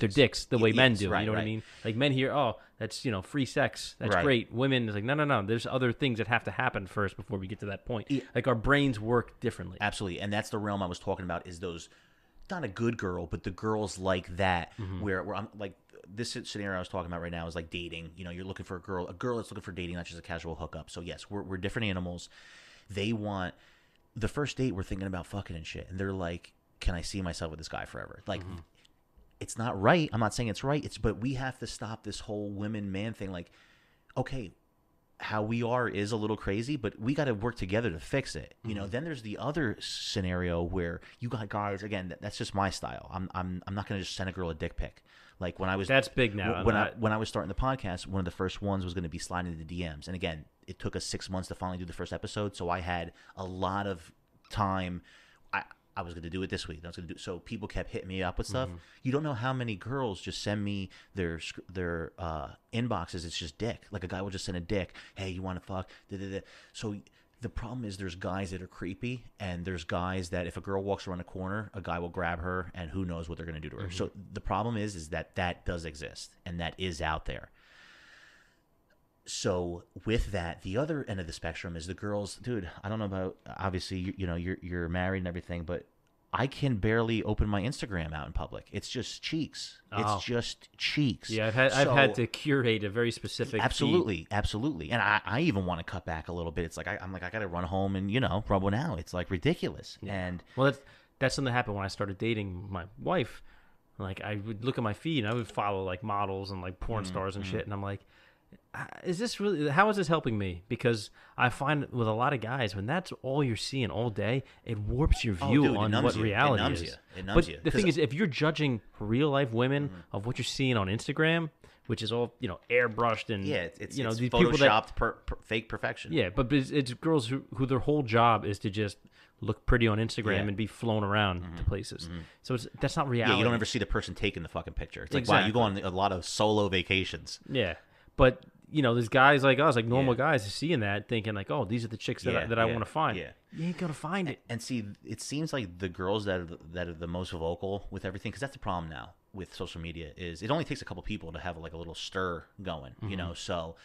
dicks the way men do. Right, you know what I mean? Like men hear, "Oh, that's free sex. That's great." Women is like, no. There's other things that have to happen first before we get to that point. Yeah. Like our brains work differently. Absolutely, and that's the realm I was talking about. Is those not a good girl, but the girls like that, where I'm like this scenario I was talking about right now is like dating. You're looking for a girl that's looking for dating, not just a casual hookup. So yes, we're different animals. They want the first date. We're thinking about fucking and shit, and they're like, can I see myself with this guy forever? Like, it's not right. I'm not saying it's right. But we have to stop this whole women man thing. Like, okay, how we are is a little crazy, but we got to work together to fix it. You know, then there's the other scenario where you got guys, again, that's just my style. I'm not going to just send a girl a dick pic. Like when I was That's big now. When I was starting the podcast, one of the first ones was going to be sliding into DMs. And again, it took us 6 months to finally do the first episode, so I had a lot of time. I was going to do it this week. So people kept hitting me up with stuff. You don't know how many girls just send me their inboxes. It's just dick. Like a guy will just send a dick. Hey, you want to fuck? Da, da, da. So the problem is there's guys that are creepy, and there's guys that if a girl walks around a corner, a guy will grab her, and who knows what they're going to do to her. So the problem is that does exist, and that is out there. So with that, the other end of the spectrum is the girls. Dude, I don't know about, obviously, you're married and everything, but I can barely open my Instagram out in public. It's just cheeks. It's just cheeks. Yeah, I've had to curate a very specific absolutely, and I even want to cut back a little bit. It's like I got to run home and rub one out. It's like ridiculous. Yeah. And well, that's something that happened when I started dating my wife. Like I would look at my feed and I would follow like models and like porn stars and shit, and I'm like, is this really, how is this helping me? Because I find with a lot of guys, when that's all you're seeing all day, it warps your view on what reality is. It numbs you. The thing is, if you're judging real life women of what you're seeing on Instagram, which is all airbrushed and it's these photoshopped fake perfection. Yeah, but it's girls who their whole job is to just look pretty on Instagram and be flown around to places. So that's not reality. Yeah, you don't ever see the person taking the fucking picture. It's like, wow, you go on a lot of solo vacations. Yeah. But, there's guys like us, like normal guys, seeing that, thinking like, oh, these are the chicks that I want to find. Yeah. You ain't going to find it. And see, it seems like the girls that are the most vocal with everything, because that's the problem now with social media, is it only takes a couple people to have like a little stir going, so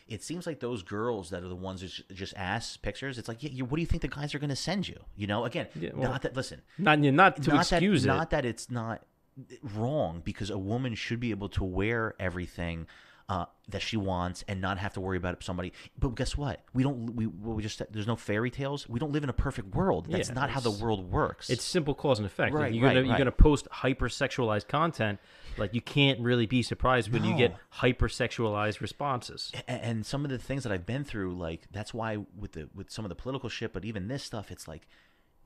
it seems like those girls that are the ones that just ask pictures, it's like, what do you think the guys are going to send you? Again, not that, listen. Not to excuse it. Not that it's not wrong, because a woman should be able to wear everything that she wants and not have to worry about somebody. But guess what? There's no fairy tales. We don't live in a perfect world. That's not how the world works. It's simple cause and effect. Right, you're gonna post hypersexualized content. Like, you can't really be surprised when you get hypersexualized responses. And some of the things that I've been through, like, that's why with some of the political shit, but even this stuff, it's like,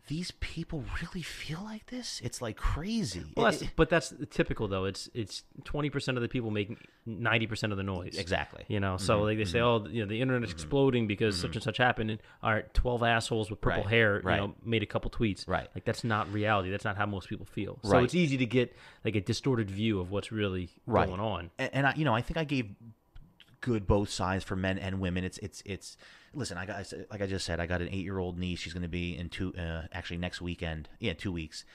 these people really feel like this? It's like crazy. Well, that's typical though. It's 20% of the people making 90% of the noise. Exactly. So like they say, the internet's exploding because such and such happened, and all right, 12 assholes with purple hair, made a couple tweets. Right. Like, that's not reality. That's not how most people feel. So right. it's easy to get like a distorted view of what's really going on. And I think I gave good both sides for men and women. It's listen, like I just said, I got an 8-year-old niece. She's going to be in actually next weekend. Yeah, 2 weeks.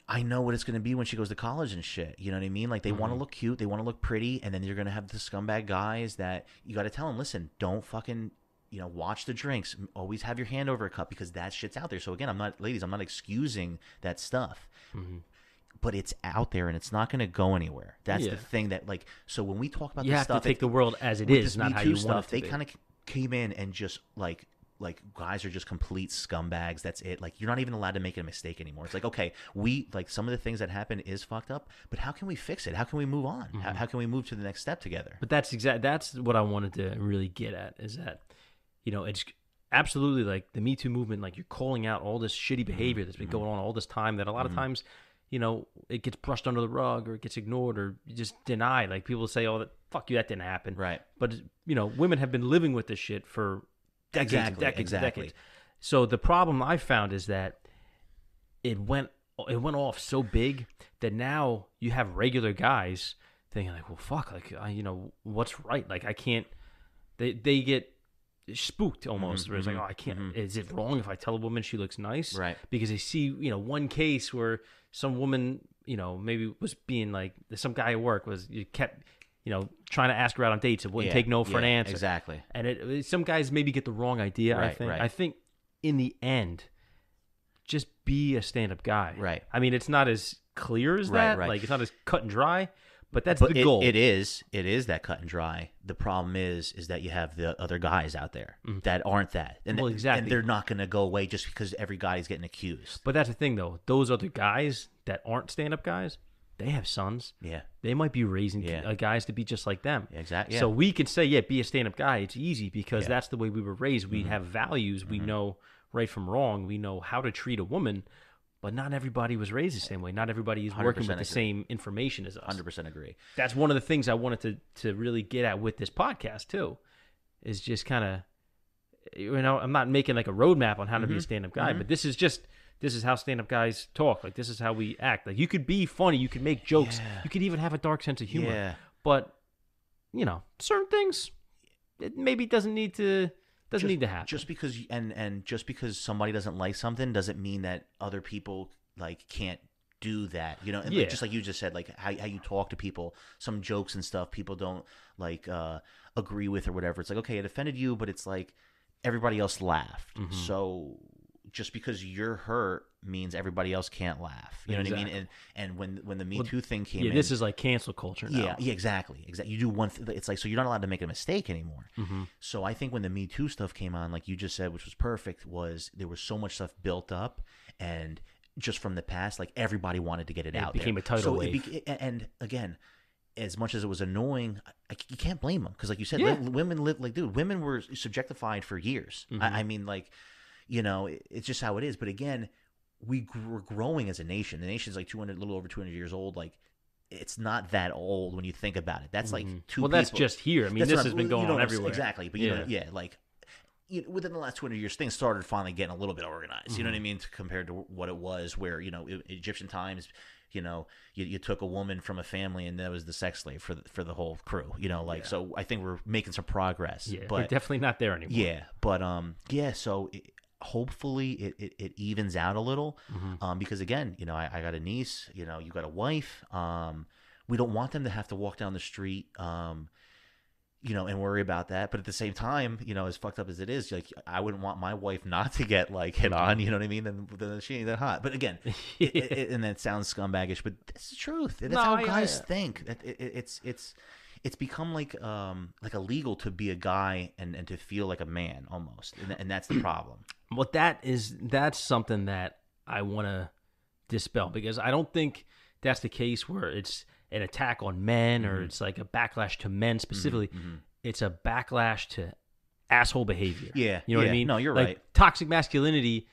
I know what it's going to be when she goes to college and shit. You know what I mean? Like, they want to look cute, they want to look pretty, and then you're going to have the scumbag guys that you got to tell them, listen, don't fucking, watch the drinks. Always have your hand over a cup, because that shit's out there. So again, I'm not excusing that stuff. But it's out there, and it's not going to go anywhere. That's the thing that, like, so when we talk about you this have stuff, to take the world as it is, not how you want it to they be. kind of came in and just like guys are just complete scumbags. That's it. Like, you're not even allowed to make a mistake anymore. It's like, okay, some of the things that happen is fucked up, but how can we fix it? How can we move on? How can we move to the next step together? But that's what I wanted to really get at, is that, it's absolutely like the Me Too movement, like, you're calling out all this shitty behavior that's been going on all this time, that a lot of times, it gets brushed under the rug, or it gets ignored, or just denied. Like, people say, oh, fuck you, that didn't happen. Right. But, women have been living with this shit for decades. So the problem I found is that it went off so big that now you have regular guys thinking like, well, fuck, like, what's right? Like, I can't, they get spooked almost. Where it's like, oh, I can't, is it wrong if I tell a woman she looks nice? Right. Because they see, one case where some woman, maybe was being like, some guy at work kept, trying to ask her out on dates and wouldn't take no for an answer. Exactly. And some guys maybe get the wrong idea, I think. I think in the end, just be a stand-up guy. Right. I mean, it's not as clear as that. Right. Like, it's not as cut and dry, but that's the goal. It is that cut and dry. The problem is that you have the other guys out there that aren't that. And exactly. And they're not going to go away just because every guy is getting accused. But that's the thing, though. Those other guys that aren't stand-up guys, they have sons. Yeah. They might be raising guys to be just like them. Exactly. Yeah. So we can say, be a stand-up guy. It's easy because Yeah. that's the way we were raised. We have values. We know right from wrong. We know how to treat a woman. But not everybody was raised the same way. Not everybody is working with the same information as us. 100% agree. That's one of the things I wanted to really get at with this podcast too, is just kind of, I'm not making like a roadmap on how to be a stand-up guy, but this is how stand-up guys talk. Like, this is how we act. Like, you could be funny, you could make jokes, you could even have a dark sense of humor. Yeah. But, certain things, it maybe doesn't need to happen. Just because just because somebody doesn't like something doesn't mean that other people like can't do that. And like, just like you just said, like how you talk to people, some jokes and stuff people don't like agree with or whatever. It's like, okay, it offended you, but it's like everybody else laughed. So just because you're hurt means everybody else can't laugh. You know what I mean? And when the Me Too thing came in, this is like cancel culture now. Yeah, exactly. You do one thing. It's like, so you're not allowed to make a mistake anymore. So I think when the Me Too stuff came on, like you just said, which was perfect, was there was so much stuff built up, and just from the past, like everybody wanted to get it out. It became a tidal wave. And again, as much as it was annoying, you can't blame them, because like you said, women live like, dude, women were subjectified for years. I mean, like, it's just how it is. But again, we're growing as a nation. The nation's like a little over 200 years old. Like, it's not that old when you think about it. That's like two people. That's just here. I mean, this has been going on everywhere. Exactly. But like within the last 200 years, things started finally getting a little bit organized. You know what I mean? Compared to what it was, where Egyptian times, you took a woman from a family and that was the sex slave for the whole crew. So I think we're making some progress. Yeah, but we're definitely not there anymore. Yeah, but so. Hopefully it evens out a little, because again, I got a niece, you got a wife. We don't want them to have to walk down the street, and worry about that. But at the same time, as fucked up as it is, like, I wouldn't want my wife not to get like hit on. You know what I mean? Then she ain't that hot. But again, and that sounds scumbaggish, but that's the truth. That's how guys think. It's become like illegal to be a guy and to feel like a man almost, and that's the problem. Well, that's something that I want to dispel, because I don't think that's the case where it's an attack on men or it's like a backlash to men specifically. It's a backlash to asshole behavior. Yeah, you know what I mean? No, you're like, right. Toxic masculinity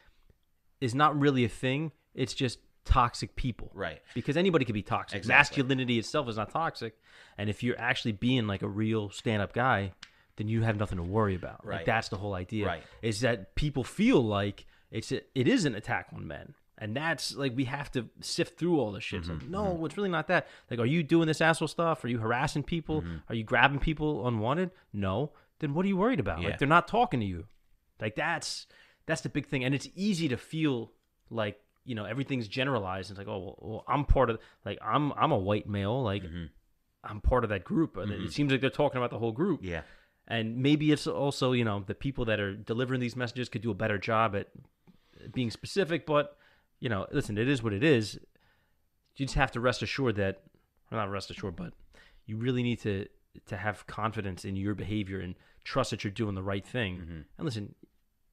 is not really a thing. It's just toxic people, right? Because anybody can be toxic. Exactly. Masculinity itself is not toxic, and if you're actually being like a real stand-up guy, then you have nothing to worry about. Right. Like, that's the whole idea. Right. Is that people feel like it is an attack on men, and that's like, we have to sift through all this shit. It's like, no, it's really not that. Like, are you doing this asshole stuff? Are you harassing people? Are you grabbing people unwanted? No. Then what are you worried about? Yeah. Like, they're not talking to you. Like, that's the big thing, and it's easy to feel like, everything's generalized. It's like, oh, well, I'm part of, like, I'm a white male, like, I'm part of that group. And it seems like they're talking about the whole group. Yeah. And maybe it's also, the people that are delivering these messages could do a better job at being specific. But, listen, it is what it is. You just have to rest assured that, or not rest assured, but you really need to have confidence in your behavior and trust that you're doing the right thing. And listen,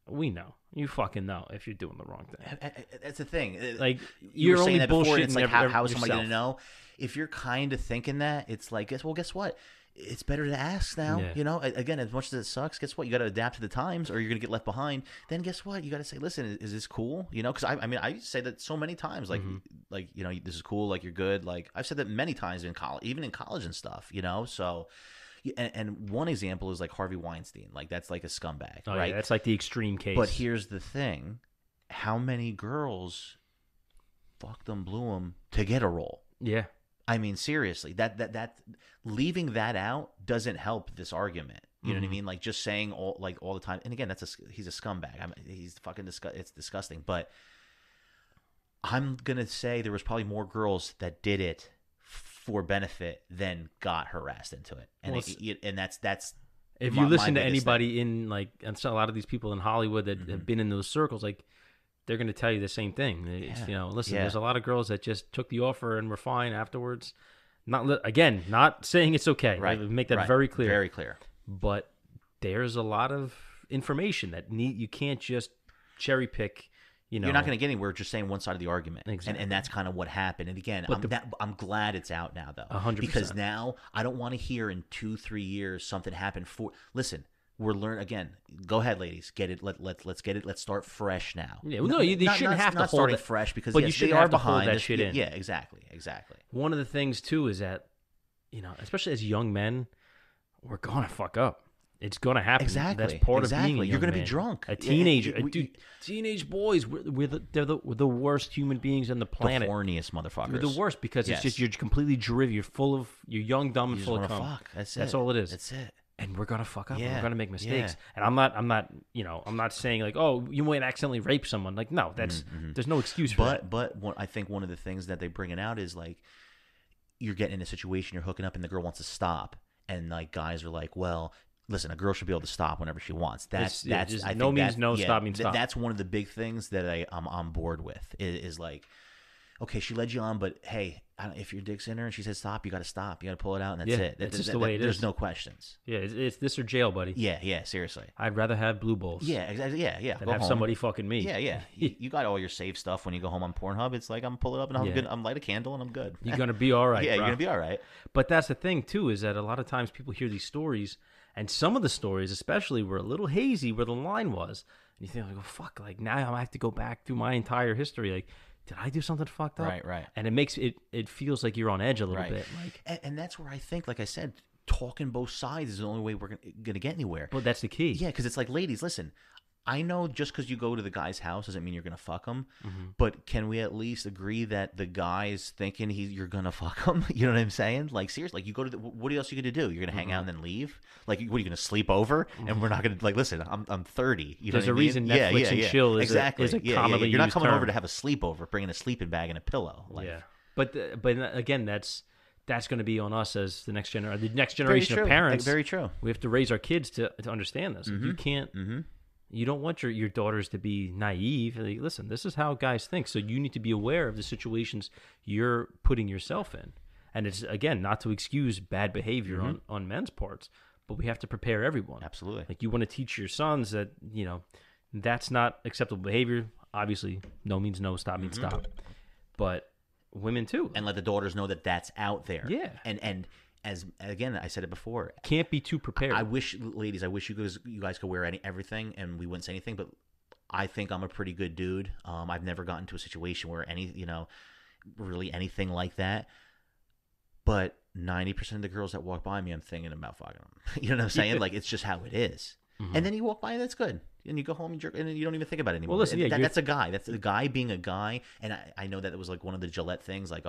we know. You fucking know if you're doing the wrong thing. That's the thing. Like, you were you're saying only that before. bullshitting It's like, how is somebody yourself. going to know? If you're kind of thinking that, it's like, guess what? It's better to ask now. Yeah. Again, as much as it sucks, guess what? You got to adapt to the times, or you're going to get left behind. Then guess what? You got to say, listen, is this cool? Because I say that so many times, like, this is cool, like, you're good. Like, I've said that many times in college, even in college and stuff. So. And one example is like Harvey Weinstein. Like, that's like a scumbag, right? Yeah, that's like the extreme case. But here's the thing: how many girls fucked them, blew them to get a role? Yeah. I mean, seriously, that leaving that out doesn't help this argument. You know what I mean? Like, just saying all the time. And again, he's a scumbag. He's fucking it's disgusting. But I'm gonna say there was probably more girls that did it for benefit than got harassed into it, and and that's if you listen to anybody in, like, and so a lot of these people in Hollywood that have been in those circles, like, they're going to tell you the same thing. It's, listen, there's a lot of girls that just took the offer and were fine afterwards. Not saying it's okay. Right. Make that very clear. Very clear. But there's a lot of information that you can't just cherry pick, you know, you're not going to get anywhere just saying one side of the argument. Exactly. And that's kind of what happened. And again, I'm glad it's out now, though. 100%. Because now I don't want to hear in 2-3 years something happened Listen, we're learning again. Go ahead, ladies. Get it. Let's get it. Let's start fresh now. Yeah, well, no, they shouldn't have to hold starting it fresh because but yes, you shouldn't they are have to behind. hold that shit in. Yeah, exactly. One of the things too is that, especially as young men, we're gonna fuck up. It's gonna happen. Exactly. That's part of being a young You're gonna man. be drunk. A teenager, dude. Teenage boys, they're the worst human beings on the planet. The horniest motherfuckers. You're the worst because it's just you're completely driven. You're young, dumb, and full of cum. Fuck. That's all it is. That's it. And we're gonna fuck up. Yeah. We're gonna make mistakes. Yeah. And I'm not saying like, oh, you might accidentally rape someone. Like, no, that's there's no excuse for that. But I think one of the things that they bring it out is like, you're getting in a situation, you're hooking up, and the girl wants to stop, and like guys are like, well, listen, a girl should be able to stop whenever she wants. That's I no think means that, no, yeah, stop means stop. That's one of the big things that I'm on board with is like, okay, she led you on, but hey, if your dick's in her and she says stop, you got to stop. You got to pull it out, and that's it. That's just the way it is. There's no questions. Yeah, it's this or jail, buddy. Yeah, seriously. I'd rather have blue balls. Yeah, exactly. Yeah. Than Go have home. somebody fucking me. Yeah. You got all your safe stuff when you go home on Pornhub. It's like I'm pull it up and I'm light a candle and I'm good. You're gonna be all right. Yeah, bro. you're gonna be all right. But that's the thing too, is that a lot of times people hear these stories, and some of the stories, especially, were a little hazy where the line was, and you think like, oh fuck, like now I have to go back through my entire history, like. Did I do something fucked up? Right. And it makes it feels like you're on edge a little bit. Like, and that's where I think, like I said, talking both sides is the only way we're gonna get anywhere. But that's the key. Yeah, because it's like, ladies, listen. I know just because you go to the guy's house doesn't mean you're gonna fuck him, but can we at least agree that the guy's thinking you're gonna fuck him? You know what I'm saying? Like seriously, like you go to what else are you gonna do? You're gonna hang out and then leave? Like what are you gonna sleep over? And we're not gonna like listen. I'm 30. You There's know a what I mean? reason Netflix and chill is exactly. a commonly You're not used coming term. over to have a sleepover, bringing a sleeping bag and a pillow. Like, yeah, but again, that's going to be on us as the next generation of parents. Very true. We have to raise our kids to understand this. Like, you can't. You don't want your daughters to be naive. Like, listen, this is how guys think. So you need to be aware of the situations you're putting yourself in. And it's, again, not to excuse bad behavior on men's parts, but we have to prepare everyone. Absolutely. Like, you want to teach your sons that, that's not acceptable behavior. Obviously, no means no, stop means stop. But women too. And let the daughters know that that's out there. Yeah. And as again, I said it before. Can't be too prepared. I wish, ladies, you guys could wear everything and we wouldn't say anything. But I think I'm a pretty good dude. I've never gotten to a situation where really anything like that. But 90% of the girls that walk by me, I'm thinking about fucking them. You know what I'm saying? Like it's just how it is. And then you walk by, and that's good. And you go home and jerk, and you don't even think about it anymore. Well, listen, that's a guy. That's a guy being a guy. And I know that it was like one of the Gillette things, like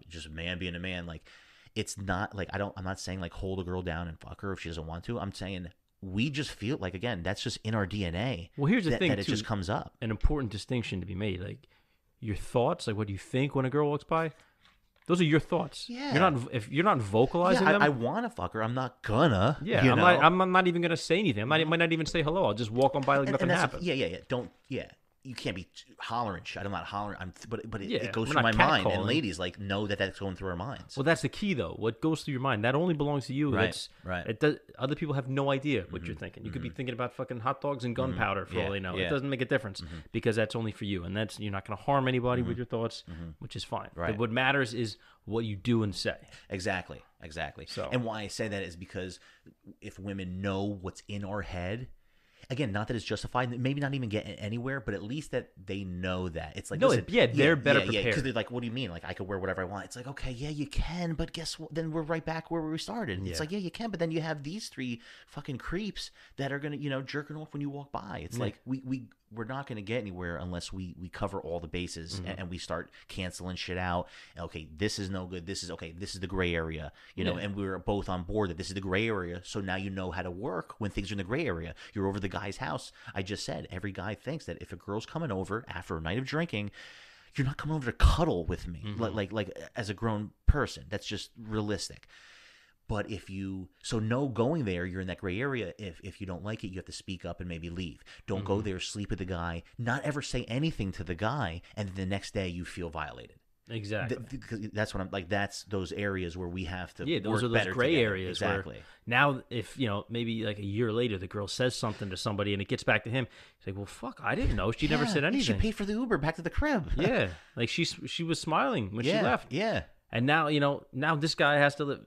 just a man being a man. Like it's not like I'm not saying like hold a girl down and fuck her if she doesn't want to. I'm saying we just feel like, again, that's just in our DNA. Well, here's the thing, that it too, just comes up. An important distinction to be made. Like your thoughts, like what you think when a girl walks by. Those are your thoughts. Yeah. If you're not vocalizing them. I want to fuck her. I'm not gonna. Yeah. I'm not even gonna say anything. I might not even say hello. I'll just walk on by like nothing happened. Yeah. You can't be hollering shit. I'm not hollering. But it goes we're through my not mind. catcalling. And ladies know that that's going through our minds. Well, that's the key, though. What goes through your mind, that only belongs to you. Right. It does. Other people have no idea what you're thinking. You could be thinking about fucking hot dogs and gunpowder for all they know. Yeah. It doesn't make a difference because that's only for you, and you're not going to harm anybody with your thoughts, which is fine. Right. But what matters is what you do and say. Exactly. So, and why I say that is because if women know what's in our head. Again, not that it's justified, maybe not even getting anywhere, but at least that they know that. It's like, no, listen, they're better prepared. Because they're like, what do you mean? Like, I could wear whatever I want. It's like, okay, yeah, you can, but guess what? Then we're right back where we started. And it's like, yeah, you can, but then you have these three fucking creeps that are going to, jerking off when you walk by. It's like, we're not going to get anywhere unless we cover all the bases and we start canceling shit out. Okay, this is no good. This is the gray area, know, and we're both on board that this is the gray area. So now you know how to work when things are in the gray area. You're over the guy's house. I just said every guy thinks that if a girl's coming over after a night of drinking, you're not coming over to cuddle with me like as a grown person. That's just realistic. But no going there, you're in that gray area. If you don't like it, you have to speak up and maybe leave. Don't go there, sleep with the guy, not ever say anything to the guy, and then the next day you feel violated. Exactly. Because that's what I'm like. That's those areas where we have to. Yeah, those work are those better gray together. areas. Exactly. Where now, if maybe like a year later, the girl says something to somebody and it gets back to him, he's like, "Well, fuck, I didn't know. She never said anything. She paid for the Uber back to the crib. Yeah, like she was smiling when she left. Yeah. And now now this guy has to live.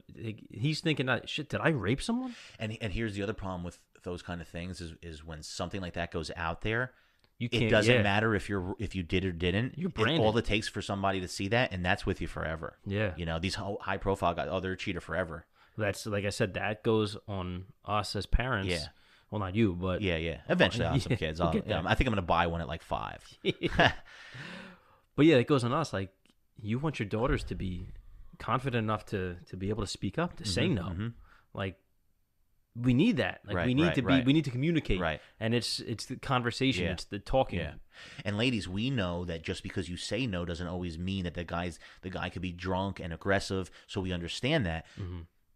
He's thinking, shit, did I rape someone? And here's the other problem with those kind of things is when something like that goes out there. It doesn't matter if you did or didn't. You're branded. All it takes for somebody to see that, and that's with you forever. Yeah. These high profile guys, they're a cheater forever. That's like I said, that goes on us as parents. Yeah. Well, not you, but Yeah. Eventually, I'll have some kids. I think I'm going to buy one at like 5. But yeah, it goes on us. Like, you want your daughters to be confident enough to be able to speak up, to say no. Like, we need that. Like, we need we need to communicate. Right. And it's the conversation. Yeah. It's the talking. Yeah. And ladies, we know that just because you say no doesn't always mean that the guy could be drunk and aggressive. So we understand that.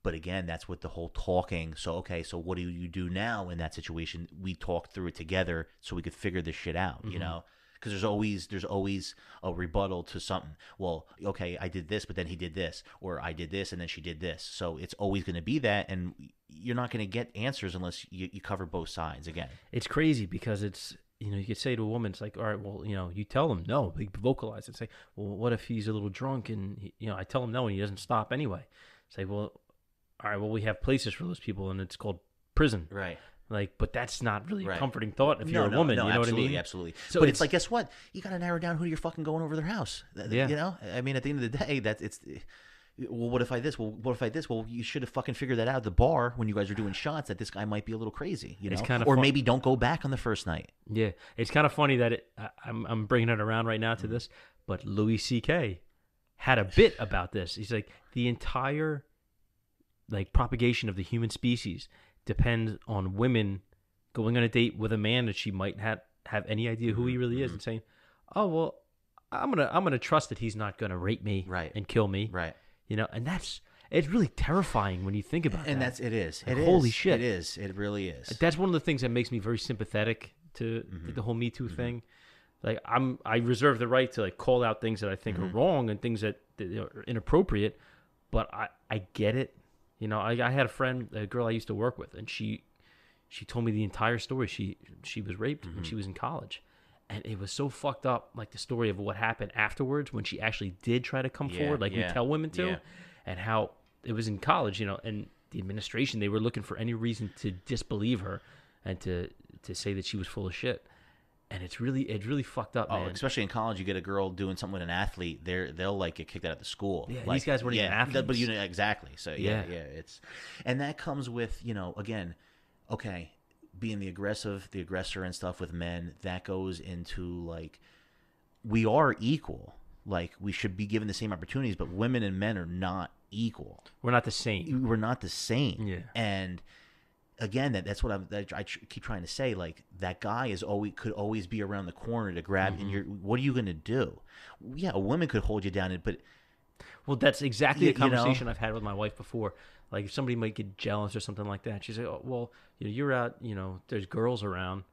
But again, that's with the whole talking. So, okay, so what do you do now in that situation? We talk through it together so we could figure this shit out, Because there's always a rebuttal to something. Well, okay, I did this, but then he did this, or I did this, and then she did this. So it's always going to be that, and you're not going to get answers unless you cover both sides. Again, it's crazy because it's you could say to a woman, it's like, all right, well, you tell him no, you vocalize it. Say, well, what if he's a little drunk and I tell him no and he doesn't stop anyway? Say, well, all right, well, we have places for those people and it's called prison, right? Like, but that's not really a comforting thought if you're a woman. No, you know absolutely, what I mean? Absolutely. So but it's like, guess what? You got to narrow down who you're fucking going over their house. Yeah. I mean, at the end of the day, well, what if I this? Well, what if I this? Well, you should have fucking figured that out at the bar when you guys are doing shots that this guy might be a little crazy, It's kind of or maybe don't go back on the first night. Yeah, it's kind of funny that I'm bringing it around right now to this, but Louis C.K. had a bit about this. He's like, the entire propagation of the human species depends on women going on a date with a man that she might have any idea who he really is, and saying, "Oh well, I'm gonna trust that he's not gonna rape me and kill me." Right. And it's really terrifying when you think about that. And it is. Holy shit. It is. It really is. That's one of the things that makes me very sympathetic to the whole Me Too thing. Like, I reserve the right to call out things that I think are wrong and things that are inappropriate, but I get it. I had a girl I used to work with, and she told me the entire story. She was raped when she was in college. And it was so fucked up, the story of what happened afterwards when she actually did try to come forward, we tell women to, and how it was in college, and the administration, they were looking for any reason to disbelieve her and to say that she was full of shit. And it's really fucked up, man. Especially in college, you get a girl doing something with an athlete, they'll get kicked out of the school. Yeah, these guys weren't even athletes. But exactly. So and that comes with, again, okay, being the aggressor and stuff with men, that goes into we are equal. We should be given the same opportunities, but women and men are not equal. We're not the same. We're not the same. Yeah. And again, that's what I keep trying to say. That guy could always be around the corner to grab, and what are you going to do? Yeah, a woman could hold you down, but that's exactly the conversation I've had with my wife before. If somebody might get jealous or something like that, she's like, "Oh, well, you're out. There's girls around,"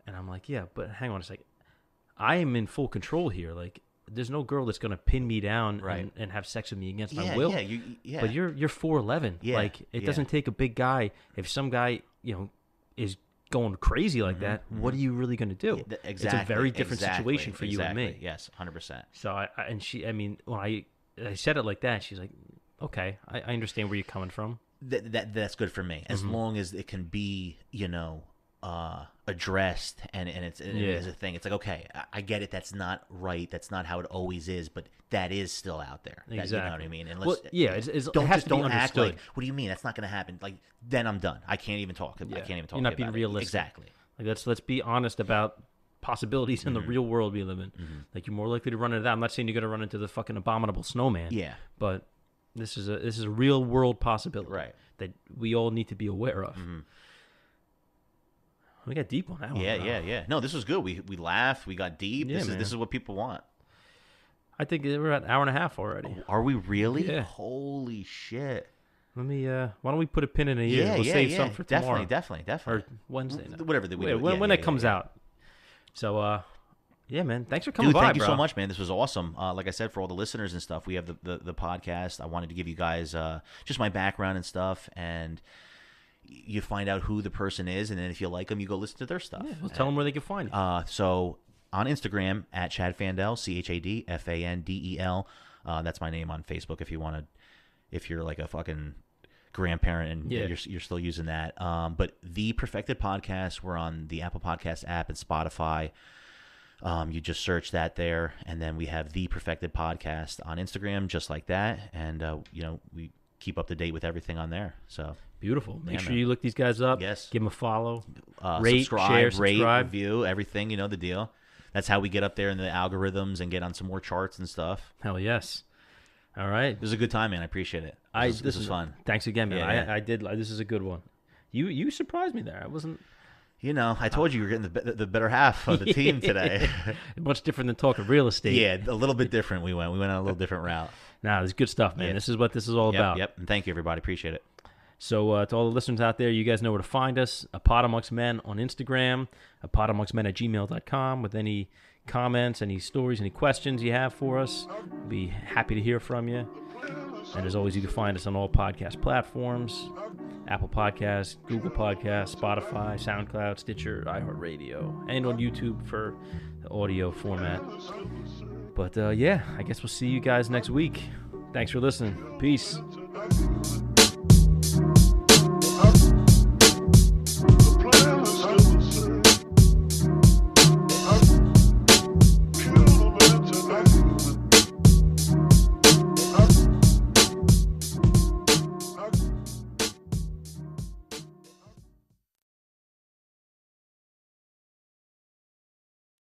and I'm like, "Yeah, but hang on a second. I am in full control here. There's no girl that's going to pin me down and have sex with me against my will. Yeah. But you're 4'11". Yeah. It doesn't take a big guy. If some guy is going crazy like that, what are you really going to do? Exactly. It's a very different situation for you and me. Yes, 100%. So when I said it like that, she's like, "Okay, I understand where you're coming from." That's good for me, as long as it can be addressed and it's a thing. It's okay, I get it. That's not right. That's not how it always is, but that is still out there. Exactly. You know what I mean? And don't act like, what do you mean? That's not going to happen. Then I'm done. I can't even talk. I can't even talk. You're not being realistic. Exactly. Let's be honest about possibilities in the real world we live in. You're more likely to run into that. I'm not saying you're going to run into the fucking abominable snowman. Yeah. But this is a real world possibility, that we all need to be aware of. We got deep on that one. Yeah. No, this was good. We laughed. We got deep. Yeah, this is what people want. I think we're at an hour and a half already. Are we really? Yeah. Holy shit. Let me. Why don't we put a pin in it here? We'll save some for tomorrow. Definitely. or Wednesday. Whatever when it comes out. So Yeah, man. Thanks for coming Dude, by, thank you bro. so much, man. This was awesome. Like I said, for all the listeners and stuff, we have the podcast. I wanted to give you guys just my background and stuff, and you find out who the person is, and then if you like them, you go listen to their stuff. Yeah, well, tell them where they can find you. So on Instagram at Chad Fandel, ChadFandel. That's my name on Facebook if you want to, if you're like a fucking grandparent and you're still using that. But The Perfected Podcast, we're on the Apple Podcast app and Spotify. You just search that there, and then we have The Perfected Podcast on Instagram, just like that. And we keep up to date with everything on there. So beautiful. Make sure man. you look these guys up. Yes. Give them a follow. Rate, subscribe, share, rate, subscribe. review, everything. You know the deal. That's how we get up there in the algorithms and get on some more charts and stuff. Hell yes. All right. It was a good time, man. I appreciate it. This was fun. Thanks again, man. Yeah. I did. This is a good one. You surprised me there. I wasn't. I told you were getting the better half of the team today. Much different than talking real estate. Yeah, a little bit different. We went on a little different route. Nah, this is good stuff, man. Yeah. This is what this is all about. Yep. And thank you, everybody. Appreciate it. So to all the listeners out there, you guys know where to find us. APodAmongstMen on Instagram. APodAmongstMen@gmail.com with any comments, any stories, any questions you have for us. We'll be happy to hear from you. And as always, you can find us on all podcast platforms. Apple Podcasts, Google Podcasts, Spotify, SoundCloud, Stitcher, iHeartRadio, and on YouTube for the audio format. But I guess we'll see you guys next week. Thanks for listening. Peace.